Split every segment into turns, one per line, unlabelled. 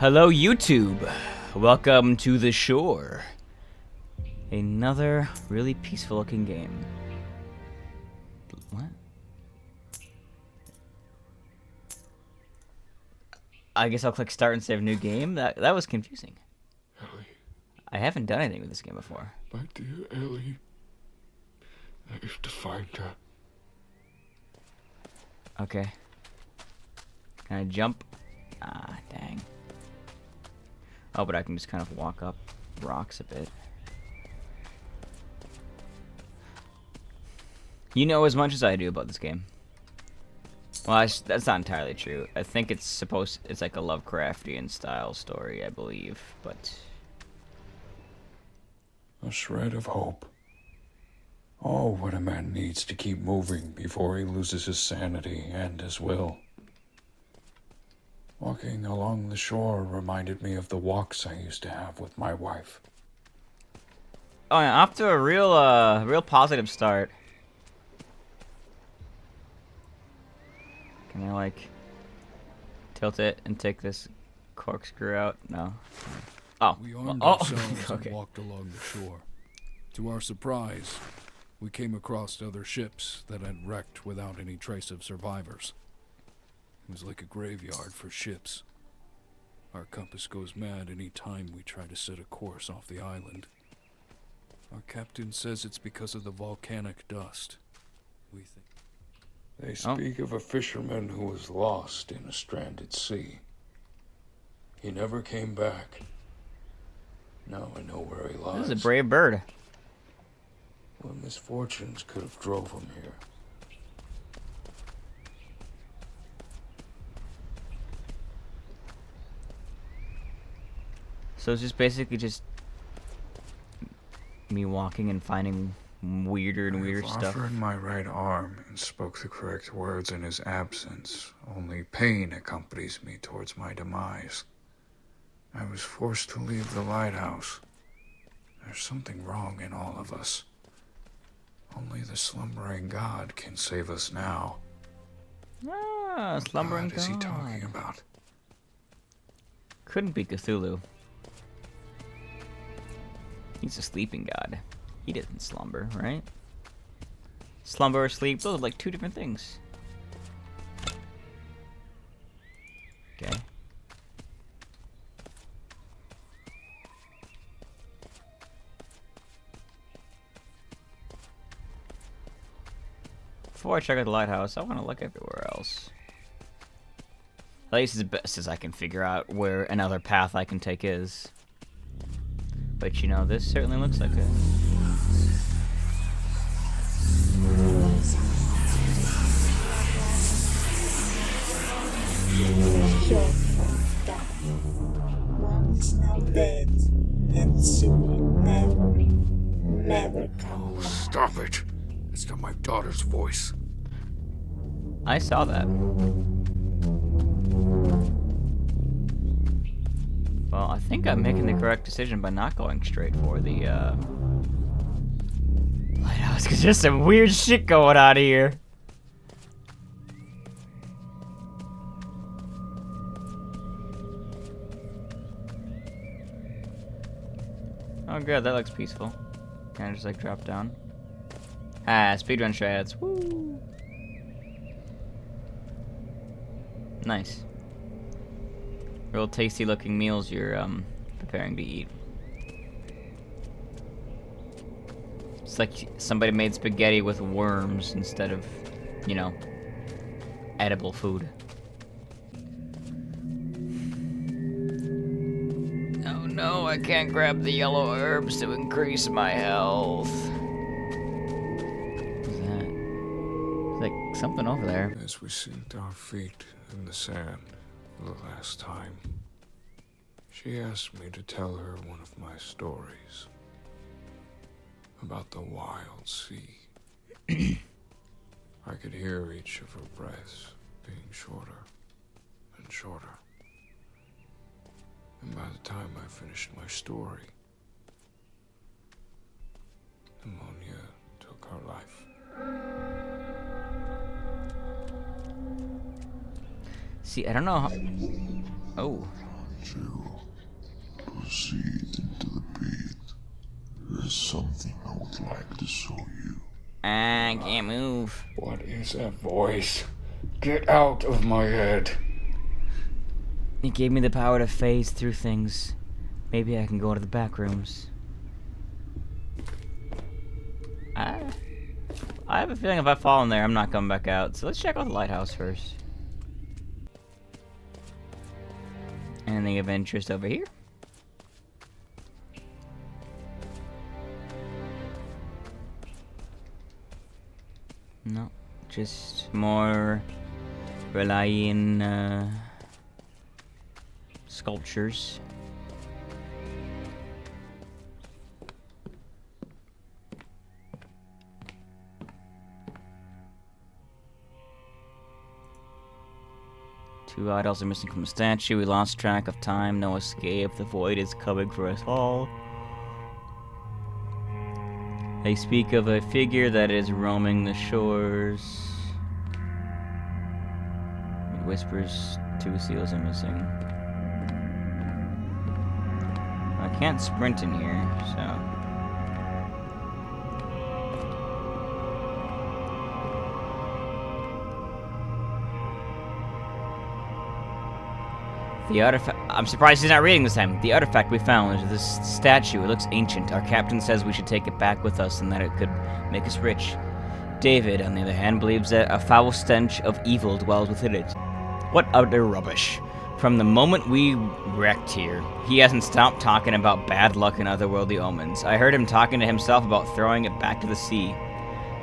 Hello, YouTube. Welcome to the shore. Another really peaceful-looking game. What? I guess I'll click start and save new game. That was confusing.
Ellie.
I haven't done anything with this game before.
My dear Ellie. I have to find her.
Okay. Can I jump? Ah, dang. Oh, but I can just kind of walk up rocks a bit. You know as much as I do about this game. Well, that's not entirely true. I think it's like a Lovecraftian style story, I believe, but...
A shred of hope. Oh, what a man needs to keep moving before he loses his sanity and his will. Walking along the shore reminded me of the walks I used to have with my wife.
Oh, yeah, off to a real positive start. Can I, like, tilt it and take this corkscrew out? No. Oh.
We armed
Oh.
ourselves
Okay.
and walked along the shore. To our surprise, we came across other ships that had wrecked without any trace of survivors. It was like a graveyard for ships. Our compass goes mad any time we try to set a course off the island. Our captain says it's because of the volcanic dust. We think...
They speak of a fisherman who was lost in a stranded sea. He never came back. Now I know where he lies.
This is a brave bird.
What misfortunes could have drove him here?
So it's just basically just me walking and finding weirder and weirder
I
stuff.
offered my right arm and spoke the correct words in his absence. Only pain accompanies me towards my demise. I was forced to leave the lighthouse. There's something wrong in all of us. Only the slumbering God can save us now.
Ah, slumbering
What is he
god.
talking about?
Couldn't be Cthulhu. He's a sleeping god. He doesn't slumber, right? Slumber or sleep, those are like two different things. Okay. Before I check out the lighthouse, I want to look everywhere else. At least as best as I can figure out where another path I can take is. But you know, this certainly looks like it.
Mom's now dead, and soon never come back.
Stop it! It's not my daughter's voice.
I saw that. Well, I think I'm making the correct decision by not going straight for the lighthouse, because there's some weird shit going on here. Oh good, that looks peaceful. Can I just like drop down? Ah, speedrun strats. Woo! Nice. Real tasty looking meals you're preparing to eat. It's like somebody made spaghetti with worms instead of, you know, edible food. Oh no, I can't grab the yellow herbs to increase my health. What's that? There's like something over there.
As we sinked our feet in the sand for the last time, she asked me to tell her one of my stories about the wild sea. I could hear each of her breaths being shorter and shorter. And by the time I finished my story, pneumonia took her life.
See, I don't know how... Oh.
you proceed into the pit, there's something I would like to show you.
I can't move.
What is that voice? Get out of my head.
It gave me the power to phase through things. Maybe I can go to the back rooms. I have a feeling if I fall in there, I'm not coming back out. So let's check out the lighthouse first. Anything of interest over here? No, just more relying sculptures. Two idols are missing from the statue. We lost track of time. No escape. The void is coming for us all. They speak of a figure that is roaming the shores. It whispers two seals are missing. I can't sprint in here, so... The artifact... I'm surprised he's not reading this time. The artifact we found is this statue. It looks ancient. Our captain says we should take it back with us and that it could make us rich. David, on the other hand, believes that a foul stench of evil dwells within it. What utter rubbish. From the moment we wrecked here, he hasn't stopped talking about bad luck and otherworldly omens. I heard him talking to himself about throwing it back to the sea.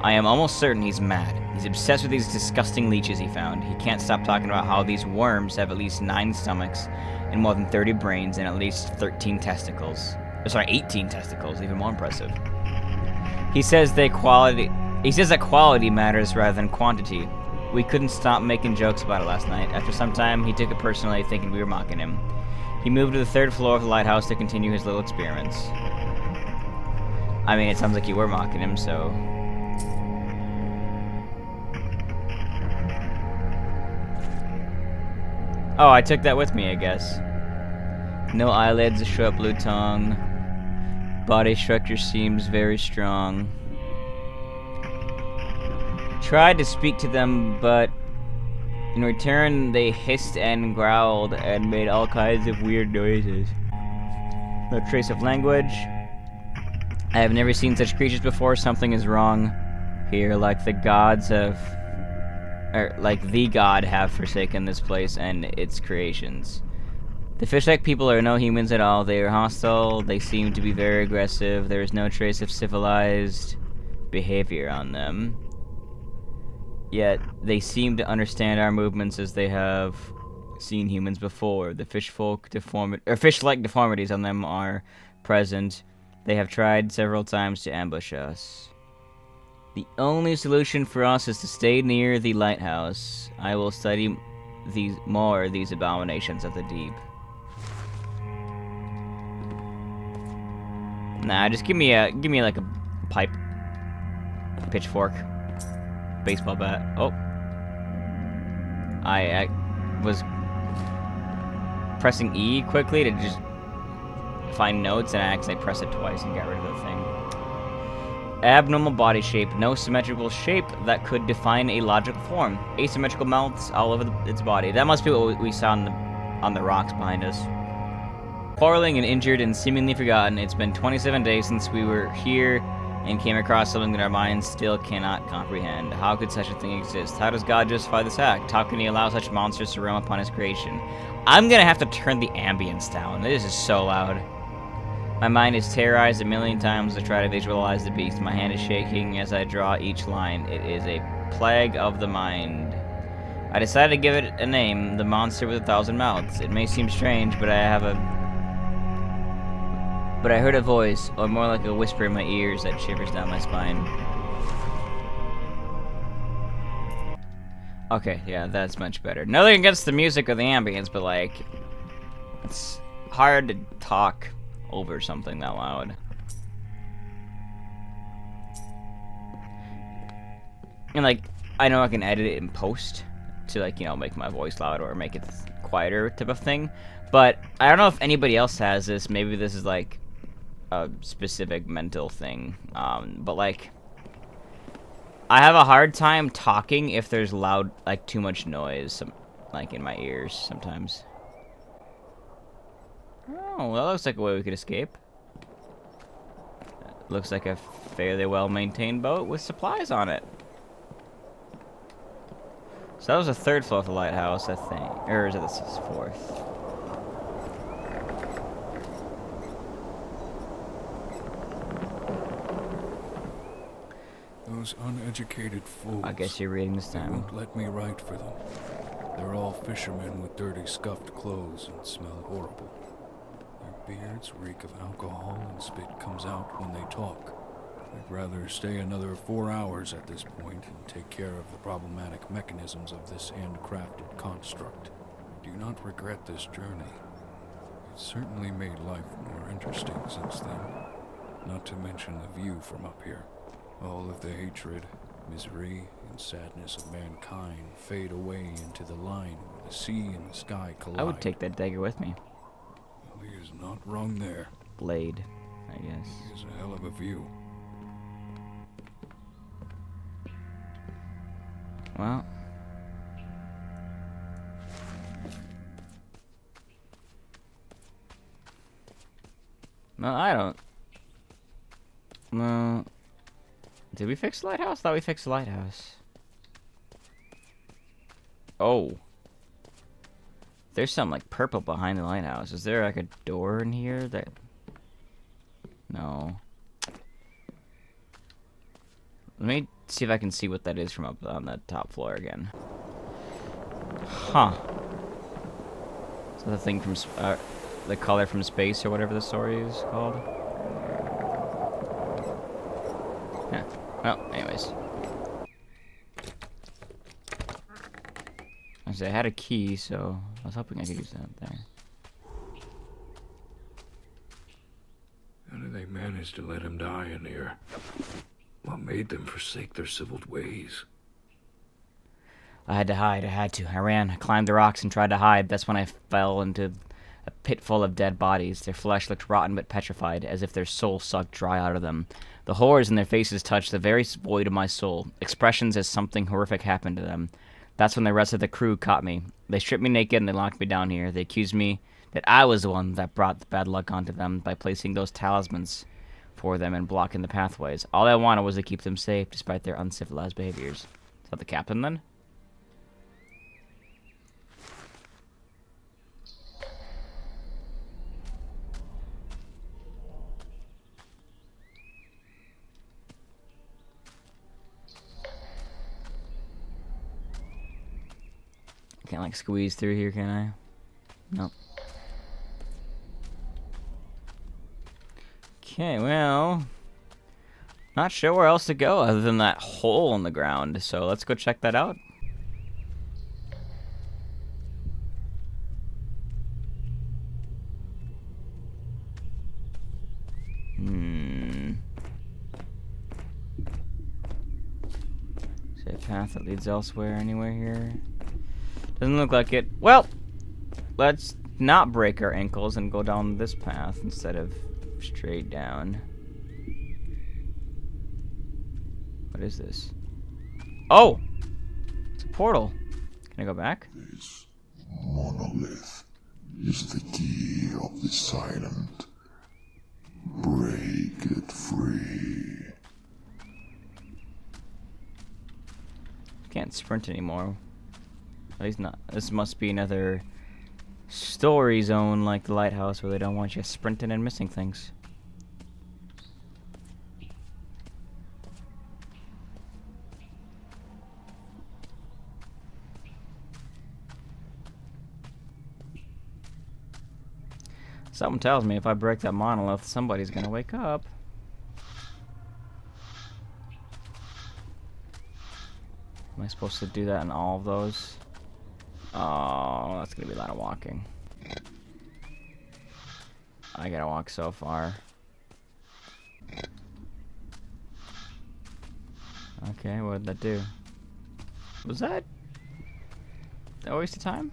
I am almost certain he's mad. He's obsessed with these disgusting leeches he found. He can't stop talking about how these worms have at least 9 stomachs and more than 30 brains and at least 13 testicles. Sorry, 18 testicles, even more impressive. He says that quality matters rather than quantity. We couldn't stop making jokes about it last night. After some time, he took it personally, thinking we were mocking him. He moved to the 3rd floor of the lighthouse to continue his little experiments. I mean, it sounds like you were mocking him, so... Oh, I took that with me, I guess. No eyelids, a short blue tongue. Body structure seems very strong. Tried to speak to them, but in return they hissed and growled and made all kinds of weird noises. No trace of language. I have never seen such creatures before. Something is wrong here, like the gods have... like the god have forsaken this place and its creations. The fish-like people are no humans at all. They are hostile. They seem to be very aggressive. There is no trace of civilized behavior on them. Yet, they seem to understand our movements as they have seen humans before. The fish-like deformities on them are present. They have tried several times to ambush us. The only solution for us is to stay near the lighthouse. I will study these abominations of the deep. Nah, just give me like a pipe, pitchfork, baseball bat. Oh, I was pressing E quickly to just find notes, and I accidentally pressed it twice and got rid of the thing. Abnormal body shape, no symmetrical shape that could define a logical form. Asymmetrical mouths all over its body. That must be what we saw on the rocks behind us. Quarreling and injured and seemingly forgotten. It's been 27 days since we were here and came across something that our minds still cannot comprehend. How could such a thing exist? How does God justify this act? How can he allow such monsters to roam upon his creation? I'm gonna have to turn the ambience down. This is so loud. My mind is terrorized a million times to try to visualize the beast. My hand is shaking as I draw each line. It is a plague of the mind. I decided to give it a name, the monster with 1,000 mouths. It may seem strange, but I heard a voice, or more like a whisper in my ears that shivers down my spine. Okay, yeah, that's much better. Nothing against the music or the ambience, but like, it's hard to talk over something that loud. And like, I know I can edit it in post to like, you know, make my voice louder or make it quieter type of thing, But I don't know if anybody else has this. Maybe this is like a specific mental thing. But like, I have a hard time talking if there's loud, like too much noise, like in my ears sometimes. Oh, well, that looks like a way we could escape. Looks like a fairly well-maintained boat with supplies on it. So that was the third floor of the lighthouse, I think. Or is it the fourth?
Those uneducated fools.
I guess you're reading this
They
time.
won't let me write for them. They're all fishermen with dirty, scuffed clothes and smell horrible. Their beards reek of alcohol and spit comes out when they talk. I'd rather stay another 4 hours at this point and take care of the problematic mechanisms of this handcrafted construct. I do not regret this journey. It certainly made life more interesting since then. Not to mention the view from up here. All of the hatred, misery, and sadness of mankind fade away into the line where the sea and the sky collide.
I would take that dagger with me.
Well, he is not wrong there.
Blade, I guess.
It is a hell of a view.
Well. No, I don't. No. Did we fix the lighthouse? Thought we fixed the lighthouse. Oh. There's some like purple behind the lighthouse. Is there like a door in here that... No. Let me see if I can see what that is from up on the top floor again. Huh. Is that the thing from... the color from space or whatever the story is called? Yeah. Well, anyways. I had a key, so I was hoping I could use that there.
How did they manage to let him die in here? What made them forsake their civiled ways?
I had to hide. I had to. I ran. I climbed the rocks and tried to hide. That's when I fell into a pit full of dead bodies. Their flesh looked rotten but petrified, as if their soul sucked dry out of them. The horrors in their faces touched the very void of my soul, expressions as something horrific happened to them. That's when the rest of the crew caught me. They stripped me naked and they locked me down here. They accused me that I was the one that brought the bad luck onto them by placing those talismans for them and blocking the pathways. All I wanted was to keep them safe, despite their uncivilized behaviors. Is that the captain, then? Can't, like, squeeze through here, can I? Nope. Okay, well... Not sure where else to go other than that hole in the ground, so let's go check that out. Is there a path that leads elsewhere, anywhere here? Doesn't look like it. Well, let's not break our ankles and go down this path instead of straight down. What is this? Oh! It's a portal. Can I go back?
This monolith is the key of the silent. Break it free.
Can't sprint anymore. At least not. This must be another story zone like the lighthouse where they don't want you sprinting and missing things. Something tells me if I break that monolith, somebody's gonna wake up. Am I supposed to do that in all of those? Oh, that's gonna be a lot of walking. I gotta walk so far. Okay, what did that do? Was that a waste of time?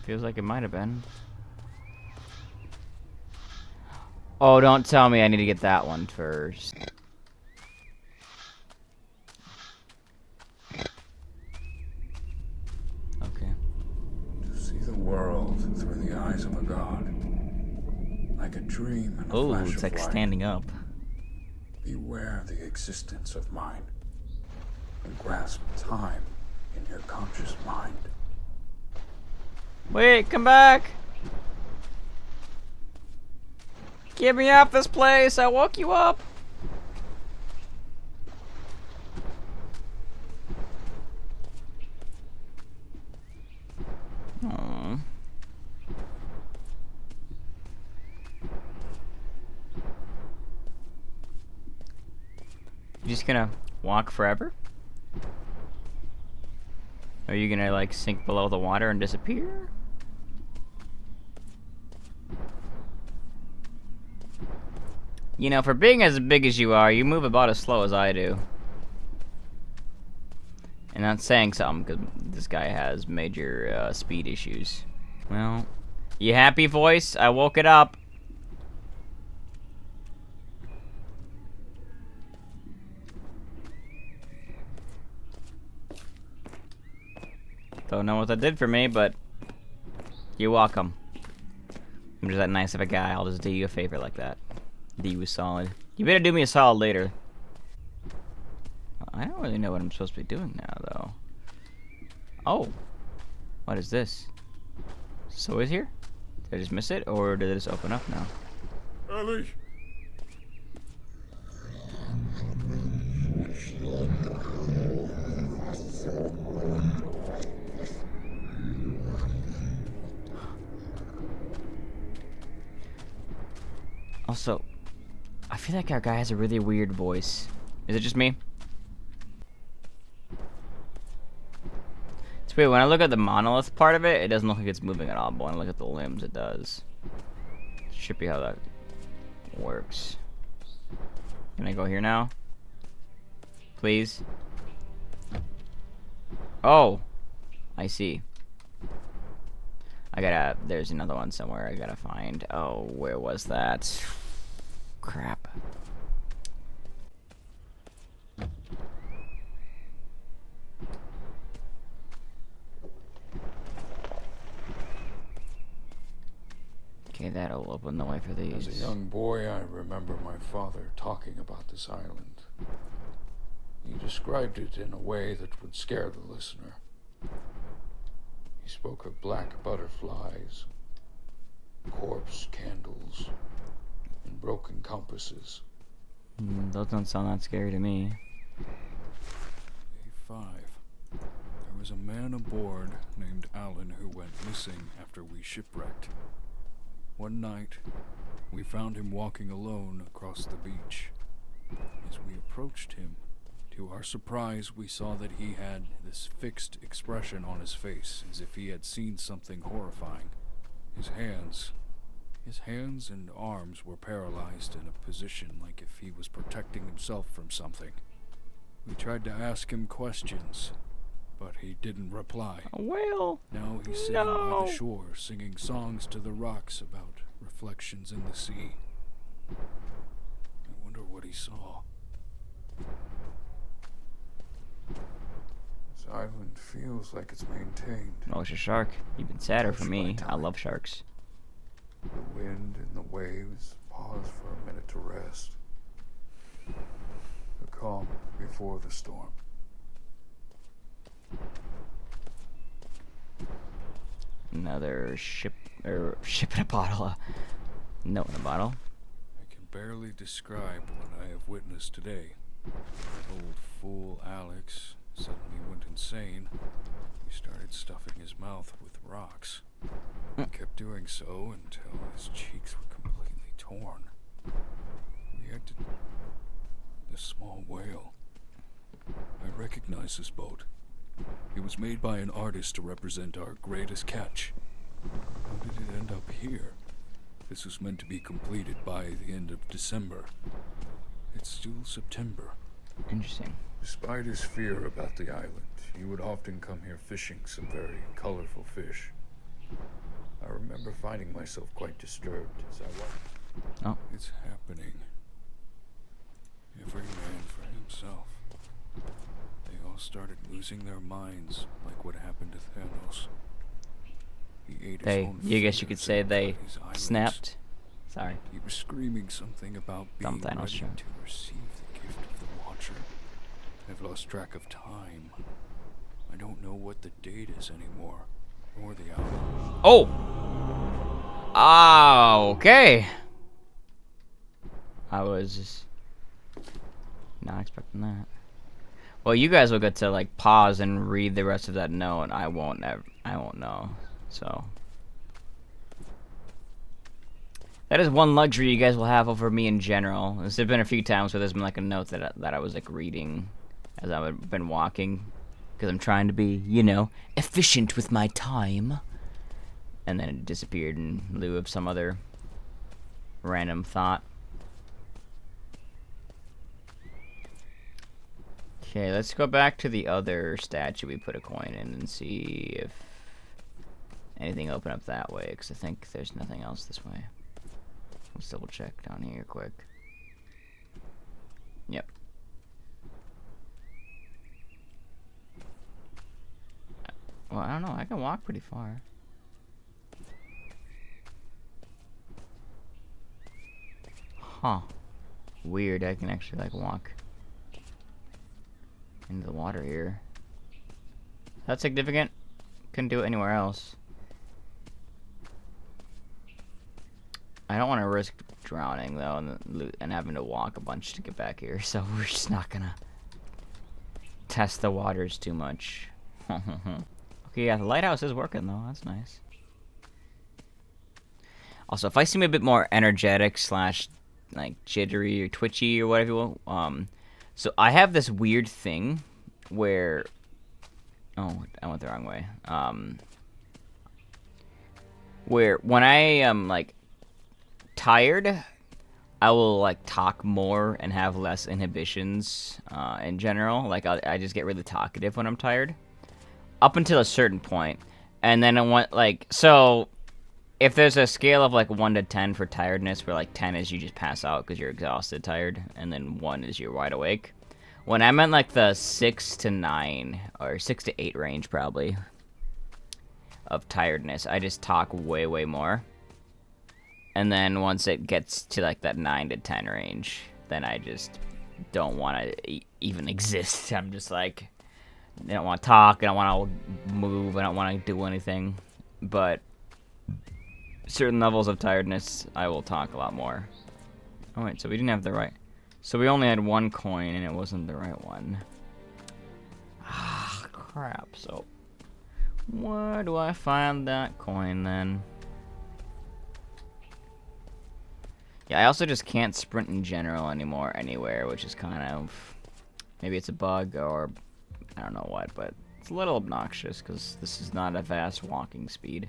Feels like it might have been. Oh, don't tell me I need to get that one first. Okay.
To see the world through the eyes of a god, like a dream and a
Oh,
flash
it's
of
like
light.
standing up.
Beware the existence of mind, and grasp time in your conscious mind.
Wait, come back! Get me off this place! I woke you up! Aww. You just gonna walk forever? Are you gonna like sink below the water and disappear? You know, for being as big as you are, you move about as slow as I do. And that's saying something, because this guy has major speed issues. Well, you happy, voice? I woke it up. Don't know what that did for me, but you're welcome. I'm just that nice of a guy. I'll just do you a favor like that. Do you a solid. You better do me a solid later. I don't really know what I'm supposed to be doing now, though. Oh. What is this? So is here? Did I just miss it, or did it just open up now?
Ellie!
Also, I feel like our guy has a really weird voice. Is it just me? It's weird, when I look at the monolith part of it, it doesn't look like it's moving at all, but when I look at the limbs, it does. Should be how that works. Can I go here now? Please? Oh! I see. There's another one somewhere I gotta find. Oh, where was that? Crap. Okay, that'll open the way for these.
As a young boy, I remember my father talking about this island. He described it in a way that would scare the listener. He spoke of black butterflies, corpse candles, and broken compasses.
Those don't sound that scary to me.
Day 5. There was a man aboard named Alan who went missing after we shipwrecked. One night, we found him walking alone across the beach. As we approached him, to our surprise, we saw that he had this fixed expression on his face, as if he had seen something horrifying. His hands and arms were paralyzed in a position like if he was protecting himself from something. We tried to ask him questions, but he didn't reply.
A whale!
Now he's sitting by the shore, singing songs to the rocks about reflections in the sea. I wonder what he saw.
This island feels like it's maintained.
Oh, it's a shark. Even sadder for me. I love sharks.
The wind and the waves pause for a minute to rest. The calm before the storm.
Another ship in a bottle. Note in a bottle.
I can barely describe what I have witnessed today. That old fool Alex suddenly went insane. He started stuffing his mouth with rocks. He kept doing so until his cheeks were completely torn. We had to... The small whale. I recognize this boat. It was made by an artist to represent our greatest catch. How did it end up here? This was meant to be completed by the end of December. It's still September.
Interesting.
Despite his fear about the island, he would often come here fishing some very colorful fish. I remember finding myself quite disturbed as I watched.
Oh,
It's happening. Every man for himself. They all started losing their minds, like what happened to Thanos. He ate his own
you guess you could
fingers
say
and
they
cut his eyelids.
snapped. Sorry.
He was screaming something about
Dumb
being
Thanos
ready
show.
to receive the gift of the Watcher. I've lost track of time. I don't know what the date is anymore, or the hour.
Oh! Ah, okay. I was just not expecting that. Well, you guys will get to like pause and read the rest of that note. I won't know. So that is one luxury you guys will have over me in general. There's been a few times where there's been like a note that I was like reading as I've been walking, because I'm trying to be, you know, efficient with my time. And then it disappeared in lieu of some other random thought. Okay, let's go back to the other statue we put a coin in and see if anything opened up that way, because I think there's nothing else this way. Let's double check down here quick. Yep. Well, I don't know. I can walk pretty far. Huh. Weird. I can actually, like, walk into the water here. That's significant. Couldn't do it anywhere else. I don't want to risk drowning, though, and having to walk a bunch to get back here, so we're just not gonna test the waters too much. Okay, yeah, the lighthouse is working, though. That's nice. Also, if I seem a bit more energetic slash like jittery or twitchy or whatever you will, so I have this weird thing where, oh, I went the wrong way. Where when I am like tired, I will like talk more and have less inhibitions in general. Like I just get really talkative when I'm tired, up until a certain point, and then I want like so. If there's a scale of like 1 to 10 for tiredness, where like 10 is you just pass out because you're exhausted, tired, and then 1 is you're wide awake. When I'm at like the 6 to 9 or 6 to 8 range probably of tiredness, I just talk way, way more. And then once it gets to like that 9 to 10 range, then I just don't want to even exist. I'm just like, I don't want to talk, I don't want to move, I don't want to do anything. But certain levels of tiredness, I will talk a lot more. Oh wait, so we didn't have the right... So we only had 1 coin, and it wasn't the right one. Ah, crap. So, where do I find that coin, then? Yeah, I also just can't sprint in general anymore anywhere, which is kind of... Maybe it's a bug, or... I don't know what, but it's a little obnoxious, because this is not a fast walking speed.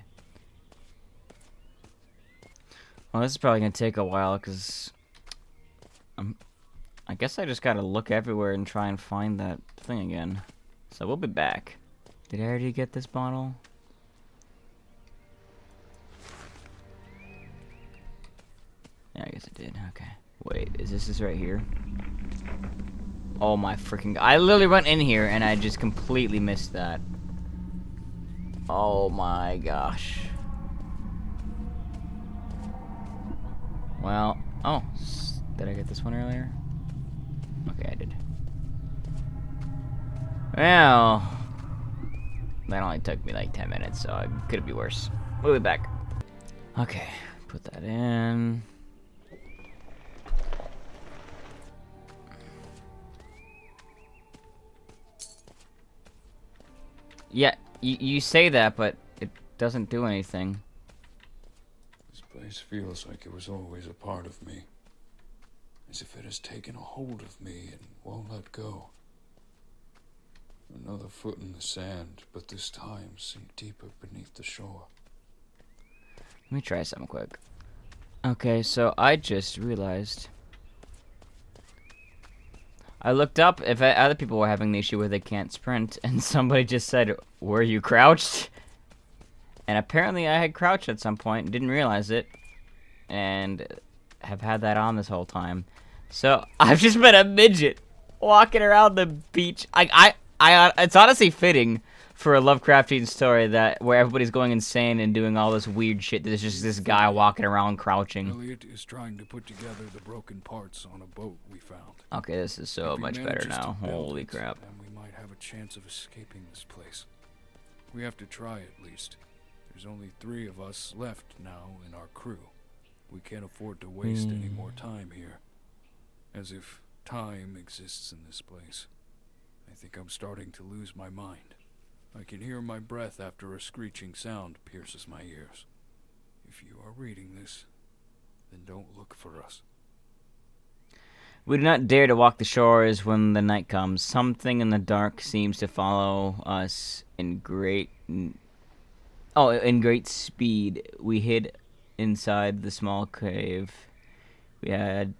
Well, this is probably going to take a while, because I guess I just got to look everywhere and try and find that thing again. So we'll be back. Did I already get this bottle? Yeah, I guess I did. Okay. Wait, is this right here? Oh my freaking god. I literally went in here and I just completely missed that. Oh my gosh. Well, oh, did I get this one earlier? Okay, I did. Well, that only took me like 10 minutes, so it could be worse. We'll be back. Okay, put that in. Yeah, you say that, but it doesn't do anything.
This place feels like it was always a part of me. As if it has taken a hold of me and won't let go. Another foot in the sand, but this time sink deeper beneath the shore.
Let me try something quick. Okay, so I just realized. I looked up if other people were having the issue where they can't sprint, and somebody just said, "Were you crouched?" And apparently I had crouched at some point and didn't realize it. And have had that on this whole time. So I've just been a midget walking around the beach. It's honestly fitting for a Lovecraftian story that where everybody's going insane and doing all this weird shit. There's just this guy walking around crouching.
Elliot is trying to put together the broken parts on a boat we found.
Okay, this is so
If he
much better
manages to
now.
build
Holy
it,
crap.
then we might have a chance of escaping this place. We have to try at least. There's only 3 of us left now in our crew. We can't afford to waste any more time here. As if time exists in this place. I think I'm starting to lose my mind. I can hear my breath after a screeching sound pierces my ears. If you are reading this, then don't look for us.
We do not dare to walk the shores when the night comes. Something in the dark seems to follow us in great speed. We hid inside the small cave. I'm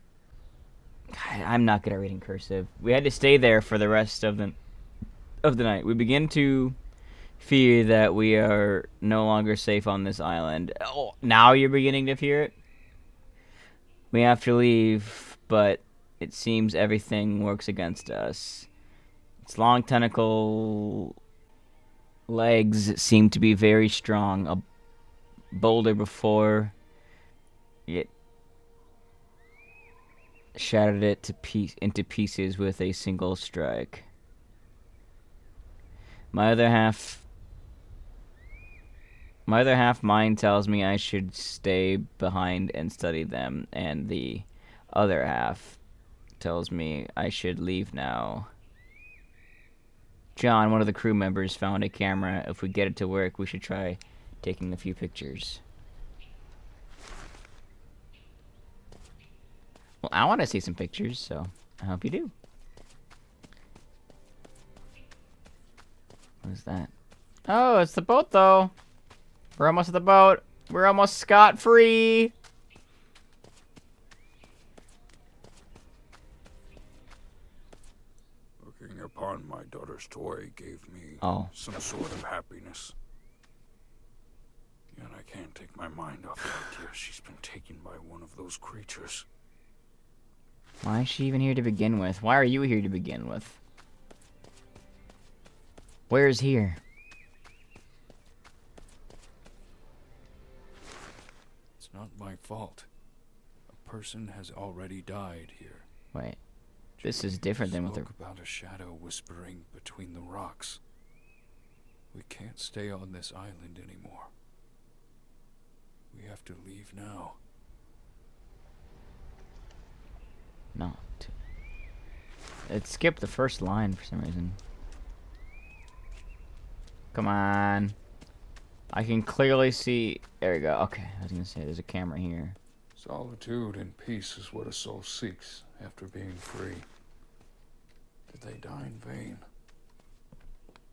not good at reading cursive. We had to stay there for the rest of the night. We begin to fear that we are no longer safe on this island. Oh, now you're beginning to fear it? We have to leave, but it seems everything works against us. Its long tentacle legs seem to be very strong. A boulder before it shattered it into pieces with a single strike. My other half mind tells me I should stay behind and study them, and the other half tells me I should leave now. John, one of the crew members, found a camera. If we get it to work, we should try taking a few pictures. Well, I want to see some pictures, so I hope you do. What is that? Oh, it's the boat, though. We're almost at the boat. We're almost scot-free.
Looking upon my daughter's toy gave me some sort of happiness. Yet I can't take my mind off the idea she's been taken by one of those creatures.
Why is she even here to begin with? Why are you here to begin with? Where's here?
It's not my fault. A person has already died here.
Wait. This is different than what
Spoke about a shadow whispering between the rocks. We can't stay on this island anymore. We have to leave now.
No. It skipped the first line for some reason. Come on. I can clearly see... There we go. Okay, I was gonna say, there's a camera here.
Solitude and peace is what a soul seeks after being free. Did they die in vain?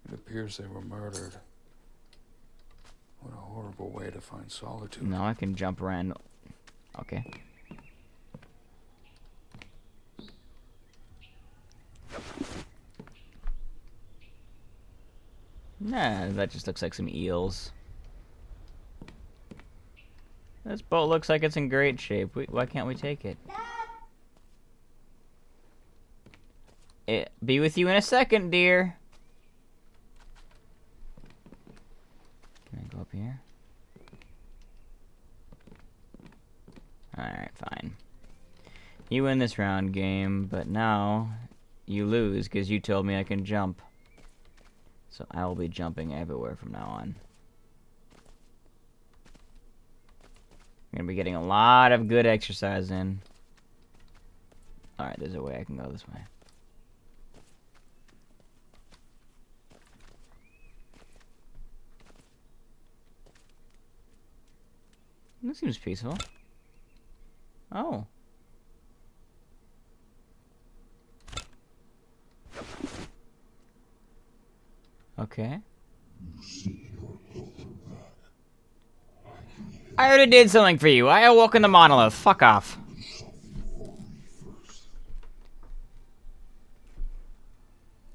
It appears they were murdered. What a horrible way to find solitude.
Now I can jump around. Okay. Nah, that just looks like some eels. This boat looks like it's in great shape. Why can't we take it? Be with you in a second, dear. Can I go up here? Alright, fine. You win this round, game, but now you lose because you told me I can jump. So I will be jumping everywhere from now on. I'm gonna be getting a lot of good exercise in. Alright, there's a way I can go this way. This seems peaceful. Oh. Okay. I already did something for you. I awoke in the monolith. Fuck off.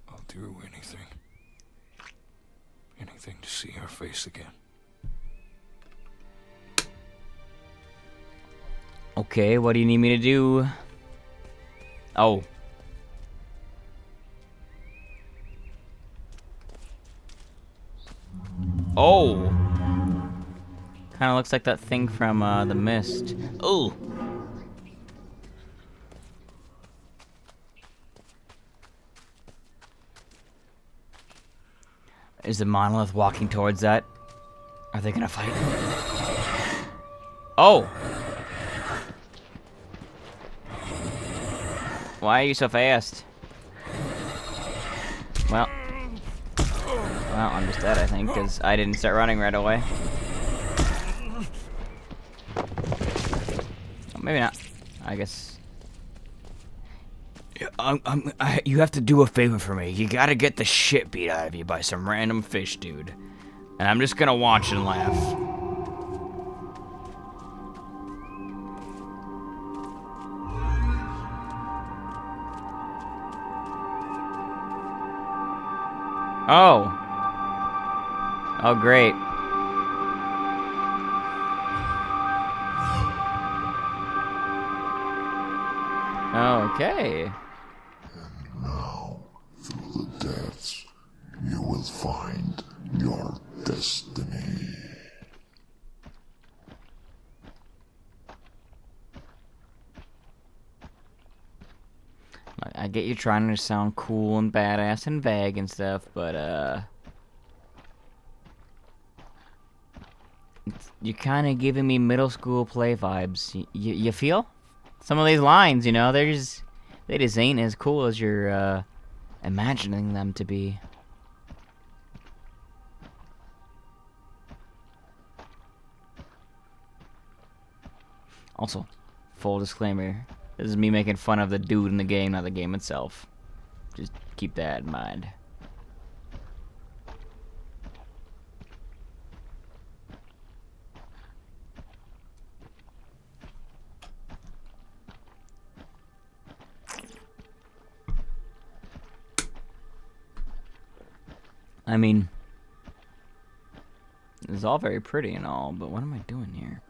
I'll do anything. Anything to see her face again.
Okay, what do you need me to do? Oh. Oh. Kind of looks like that thing from The Mist. Oh. Is the monolith walking towards that? Are they gonna fight? Oh. Why are you so fast? Well, I'm just dead, I think, because I didn't start running right away. Maybe not. I guess. You have to do a favor for me. You gotta get the shit beat out of you by some random fish dude. And I'm just gonna watch and laugh. Oh. Oh, great. Okay.
Now, through the depths, you will find your destiny.
I get you trying to sound cool and badass and vague and stuff, but, you're kind of giving me middle school play vibes. You feel? Some of these lines, you know, they just ain't as cool as you're, imagining them to be. Also, full disclaimer, this is me making fun of the dude in the game, not the game itself. Just keep that in mind. I mean, it's all very pretty and all, but what am I doing here?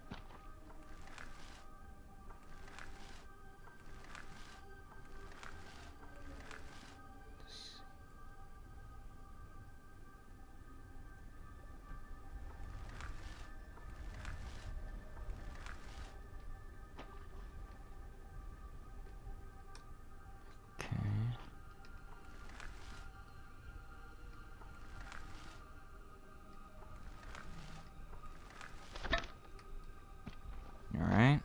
Alright.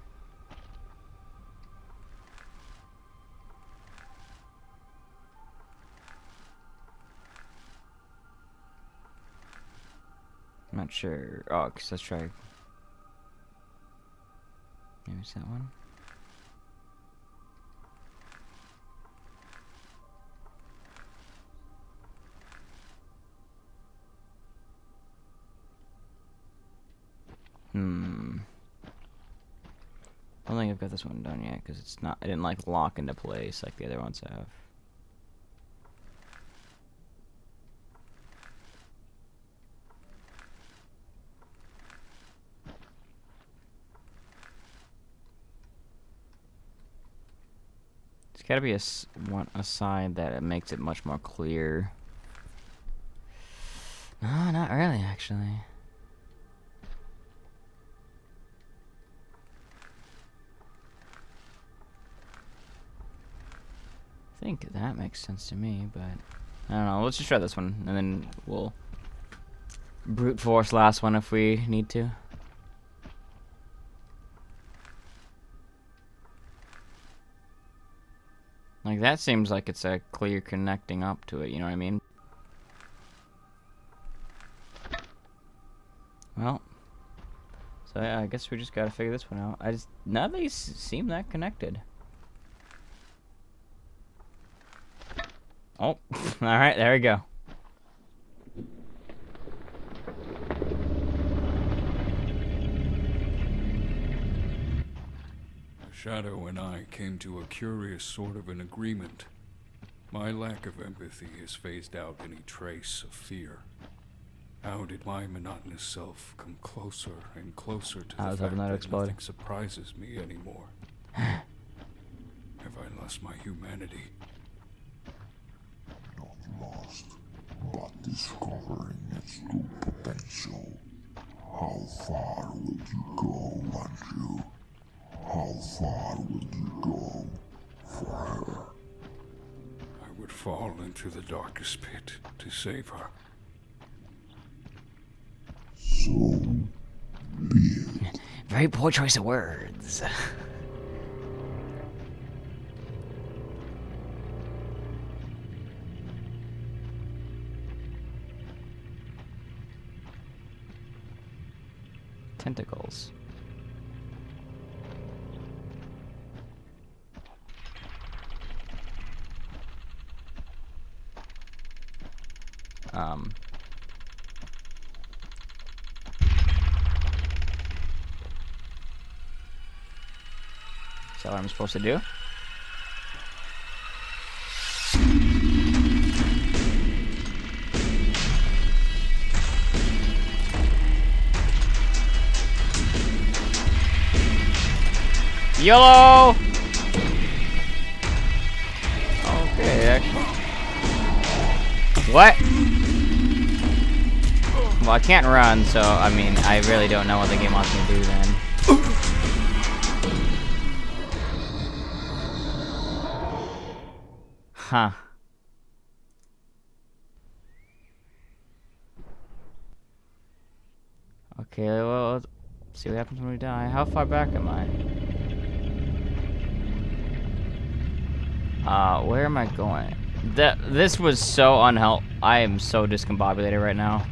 I'm not sure. Oh, cause let's try. Maybe it's that one. I don't think I've got this one done yet, because it's not. I didn't like lock into place like the other ones have. There's gotta be a side that it makes it much more clear. No, not really, actually. I think that makes sense to me, but I don't know. Let's just try this one, and then we'll brute force last one if we need to. Like, that seems like it's a clear connecting up to it, you know what I mean? Well, so yeah, I guess we just gotta figure this one out. None of these seem that connected. Oh, alright, there we go.
The Shadow and I came to a curious sort of an agreement. My lack of empathy has phased out any trace of fear. How did my monotonous self come closer and closer to
I
the
was
fact
hoping that
that
explode.
nothing surprises me anymore? Have I lost my humanity?
Not lost, but discovering its true potential. How far will you go, Andrew? How far will you go for her?
I would fall into the darkest pit to save her.
So be it.
Very poor choice of words. Tentacles. Is that what I'm supposed to do? YOLO! Okay, actually. What? Well, I can't run, so, I mean, I really don't know what the game wants me to do then. Huh. Okay, well, let's see what happens when we die. How far back am I? Where am I going? This was so unhelpful. I am so discombobulated right now.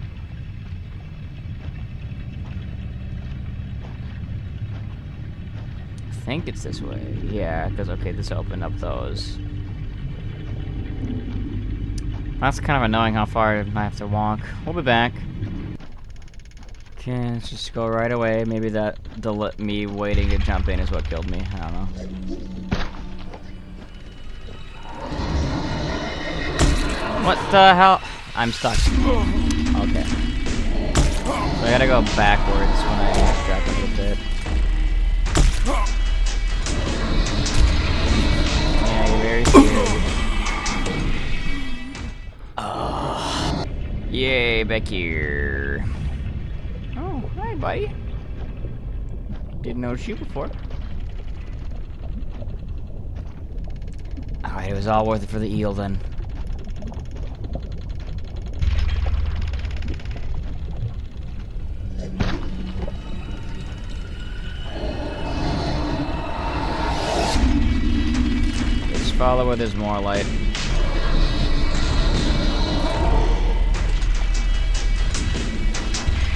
I think it's this way. Yeah, because, okay, this opened up those. That's kind of annoying how far I have to walk. We'll be back. Okay, let's just go right away. Maybe that me waiting to jump in is what killed me. I don't know. What the hell? I'm stuck. Okay. So I gotta go backwards when I distract a little bit. Yeah, you're very scary. Yay, back here. Oh, hi, buddy. Didn't notice you before. Alright, it was all worth it for the eel then. Just follow where there's more light.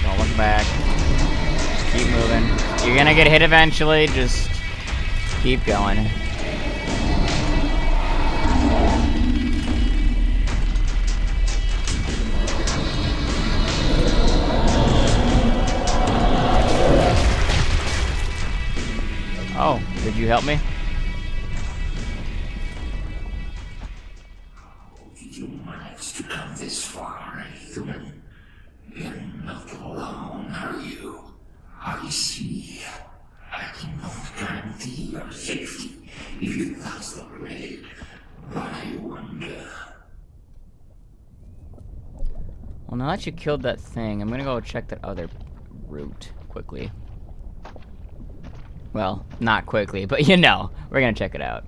Don't look back. Just keep moving. You're gonna get hit eventually, just keep going. Oh, did you help me?
You managed to come this far, human. You're not alone, are you? I see. I cannot guarantee your safety if you pass the parade, but I wonder.
Well, now that you killed that thing, I'm gonna go check that other route quickly. Well, not quickly, but you know, we're gonna check it out.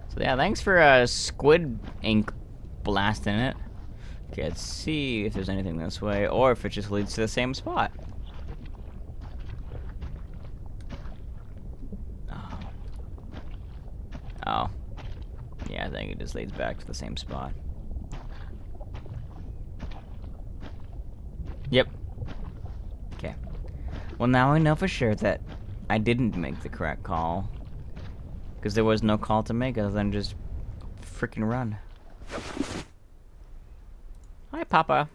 So yeah, thanks for squid ink blasting it. Okay, let's see if there's anything this way, or if it just leads to the same spot. Oh. Oh. Yeah, I think it just leads back to the same spot. Yep. Okay. Well, now I know for sure that I didn't make the correct call. Because there was no call to make other than just freaking run. Hi, Papa.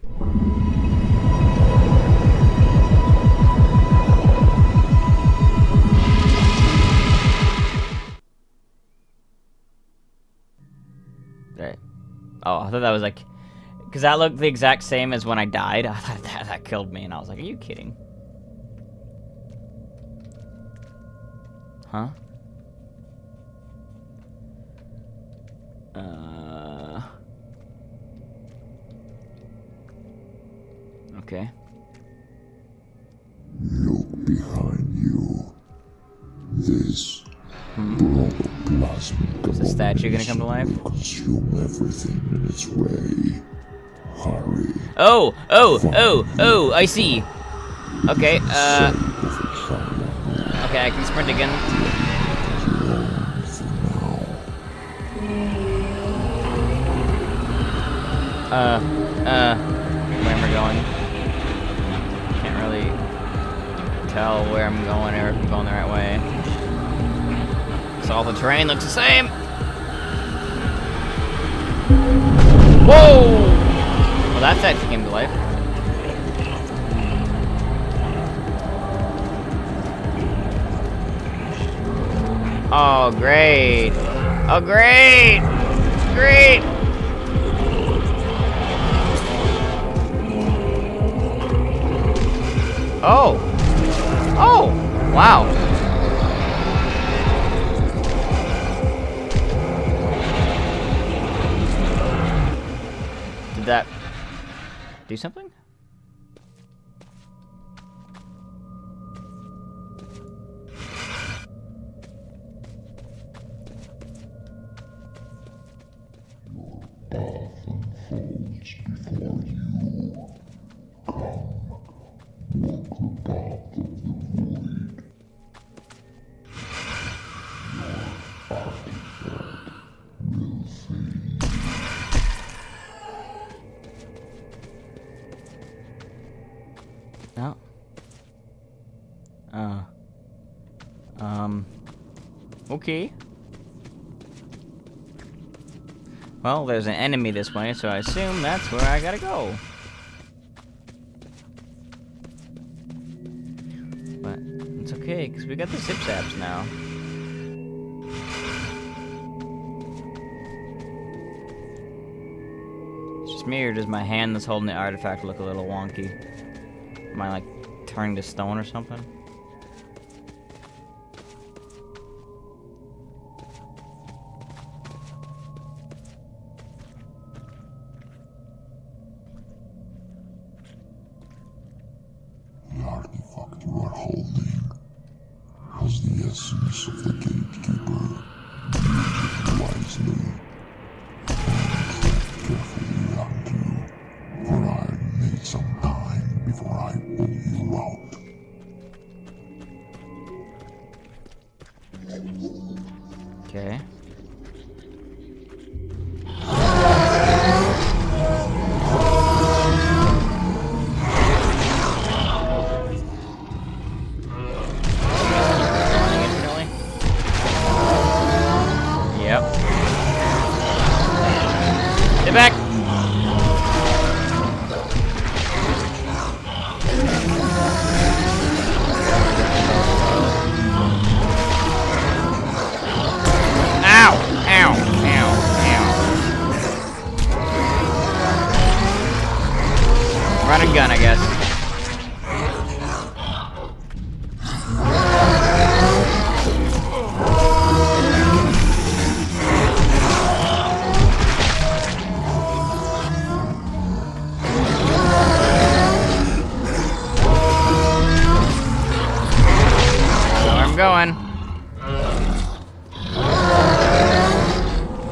Right. Oh, I thought that was like Because that looked the exact same as when I died. I thought that killed me, and I was like, are you kidding? Huh? Okay.
Look behind you. This protoplasmic
Is the statue gonna come to life?
will consume everything in its way. Hurry.
Oh, I see. Okay, okay, I can sprint again. Where am I going? Can't really tell where I'm going or if I'm going the right way. So all the terrain looks the same. Whoa! Well, that's actually came to life. Oh, great. Oh, great. Great. Oh. Oh. Wow. Did that do something?
Path unfolds before you. Come, walk the path of the void. Your artifact will fade.
No. Okay. Well, there's an enemy this way, so I assume that's where I gotta go. But it's okay, because we got the zip zaps now. It's just me, or does my hand that's holding the artifact look a little wonky? Am I, like, turning to stone or something?
The artifact you are holding has the essence of the gatekeeper. Use it wisely. And tread carefully around you, for I need some time before I pull you out.
Okay. Yep. Get back! Ow! Ow! Ow! Ow! Run and gun, I guess. Going.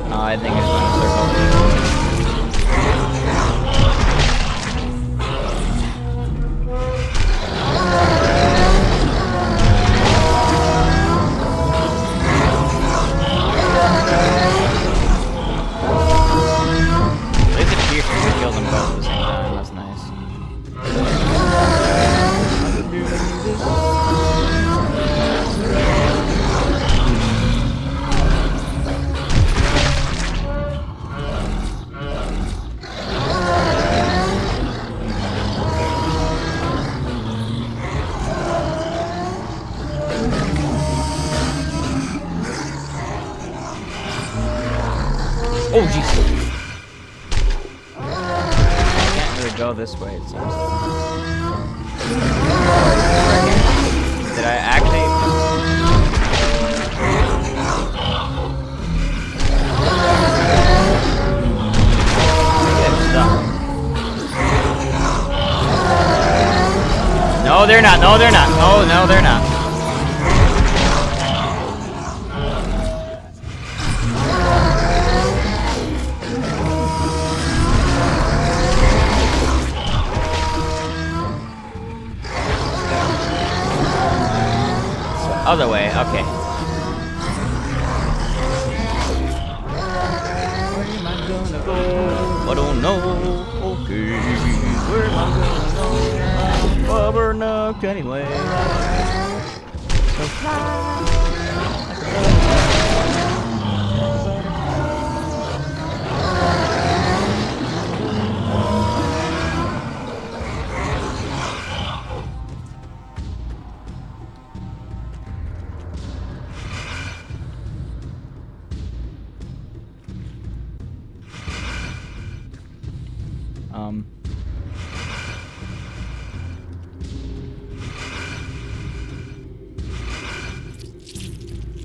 Oh, I think it's going to circle. At least it appears to kill them both at the same time. That's nice. Oh, jeez. go this way, it seems. Did I actually... No, they're not. No, they're not. Oh, no, they're not. Other way, okay. Where am I gonna go? I don't know. Okay, where am I gonna go? Rubber knocked anyway. So fly.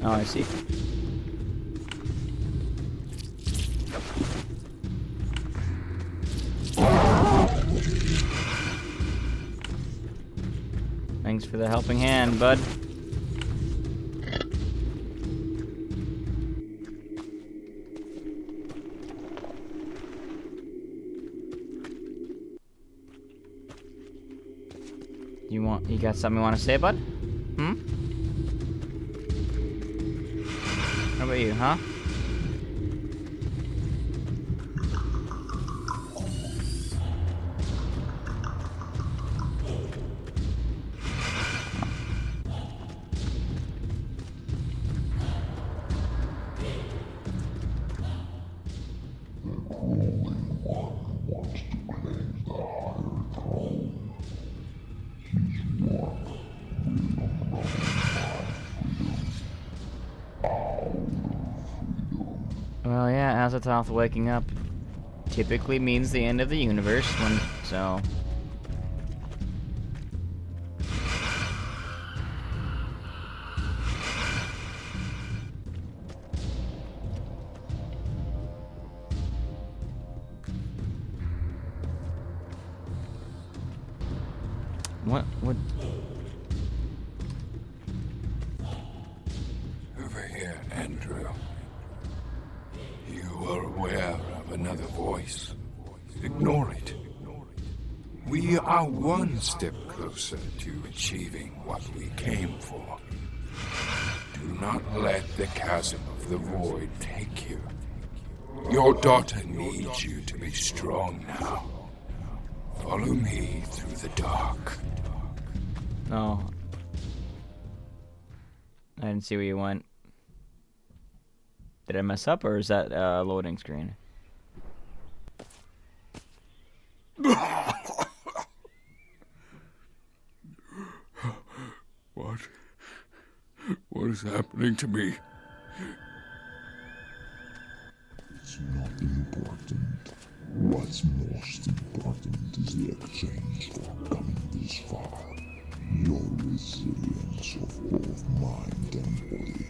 Oh, I see. Thanks for the helping hand, bud. You got something you want to say, bud? Hmm? How about you, huh? Well, yeah, Azathoth waking up typically means the end of the universe, so... What?
Over here, Andrew. You are aware of another voice. Ignore it. We are one step closer to achieving what we came for. Do not let the chasm of the void take you. Your daughter needs you to be strong now. Follow me through the dark.
No. I didn't see where you went. Did I mess up, or is that a loading screen?
What is happening to me?
It's not important. What's most important is the exchange for coming this far. Your resilience of both mind and body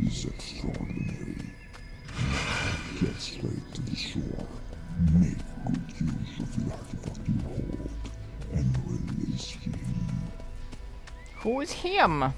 is extraordinary. Now get straight to the shore. Make good use of the artifact you hold and release him.
Who is him?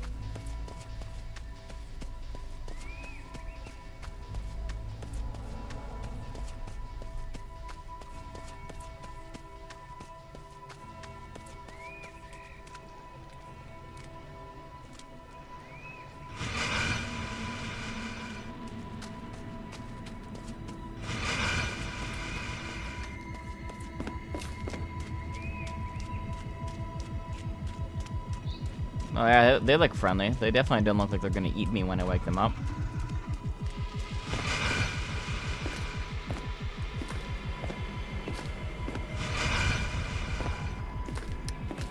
Oh yeah, they look friendly. They definitely don't look like they're gonna eat me when I wake them up.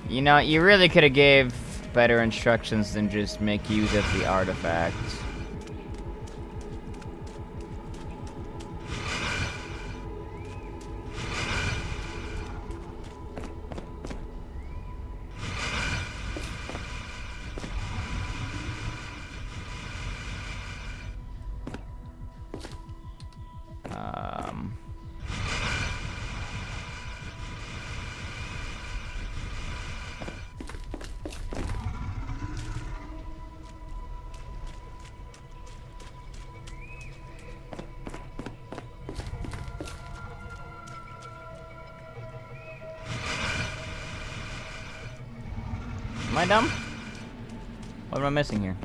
You know, you really could have gave better instructions than just make use of the artifact. I dumb? What am I missing here?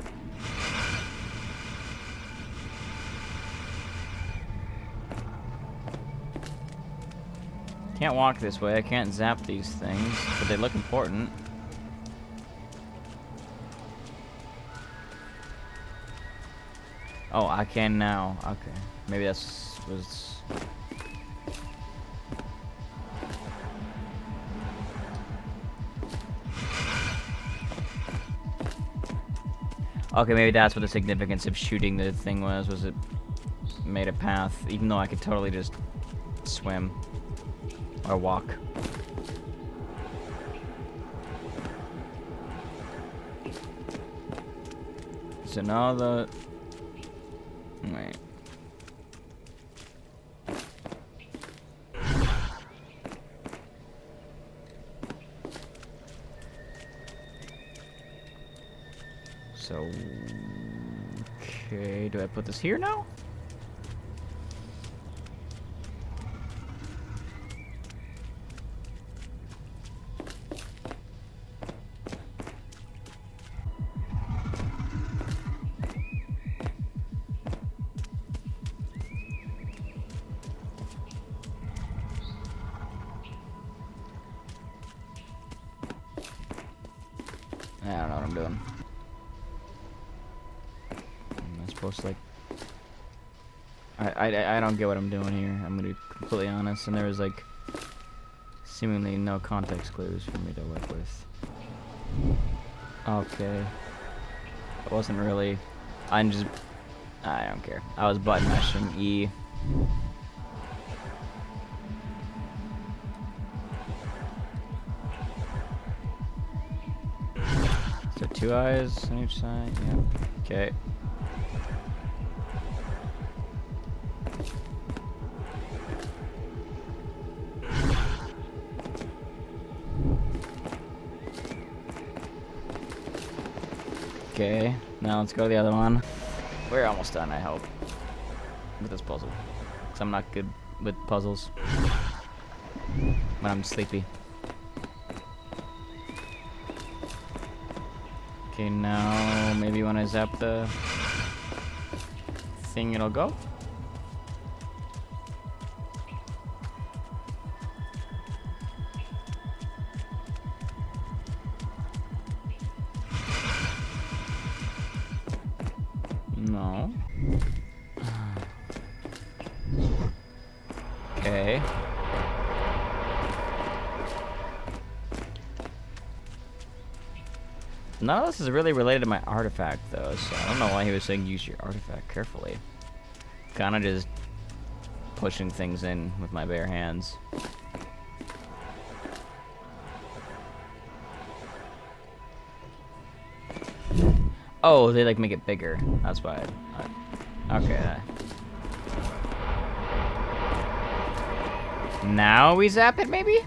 Can't walk this way. I can't zap these things, but they look important. Oh, I can now. Okay. Maybe that's was. Okay, maybe that's what the significance of shooting the thing was it made a path, even though I could totally just swim or walk. So now the... Wait. So... Okay, do I put this here now? I don't know what I'm doing. Am I supposed to, like... I don't get what I'm doing here. I'm gonna be completely honest. And there was, like, seemingly no context clues for me to work with. Okay. It wasn't really... I don't care. I was button mashing E. So 2 eyes on each side? Yeah. Okay. Okay, now let's go to the other one. We're almost done, I hope, with this puzzle. Because I'm not good with puzzles when I'm sleepy. Okay, now maybe when I zap the thing, it'll go. No. Okay. None of this is really related to my artifact, though, so I don't know why he was saying use your artifact carefully. Kinda just pushing things in with my bare hands. Oh, they like make it bigger. That's why. Okay. Now we zap it, maybe?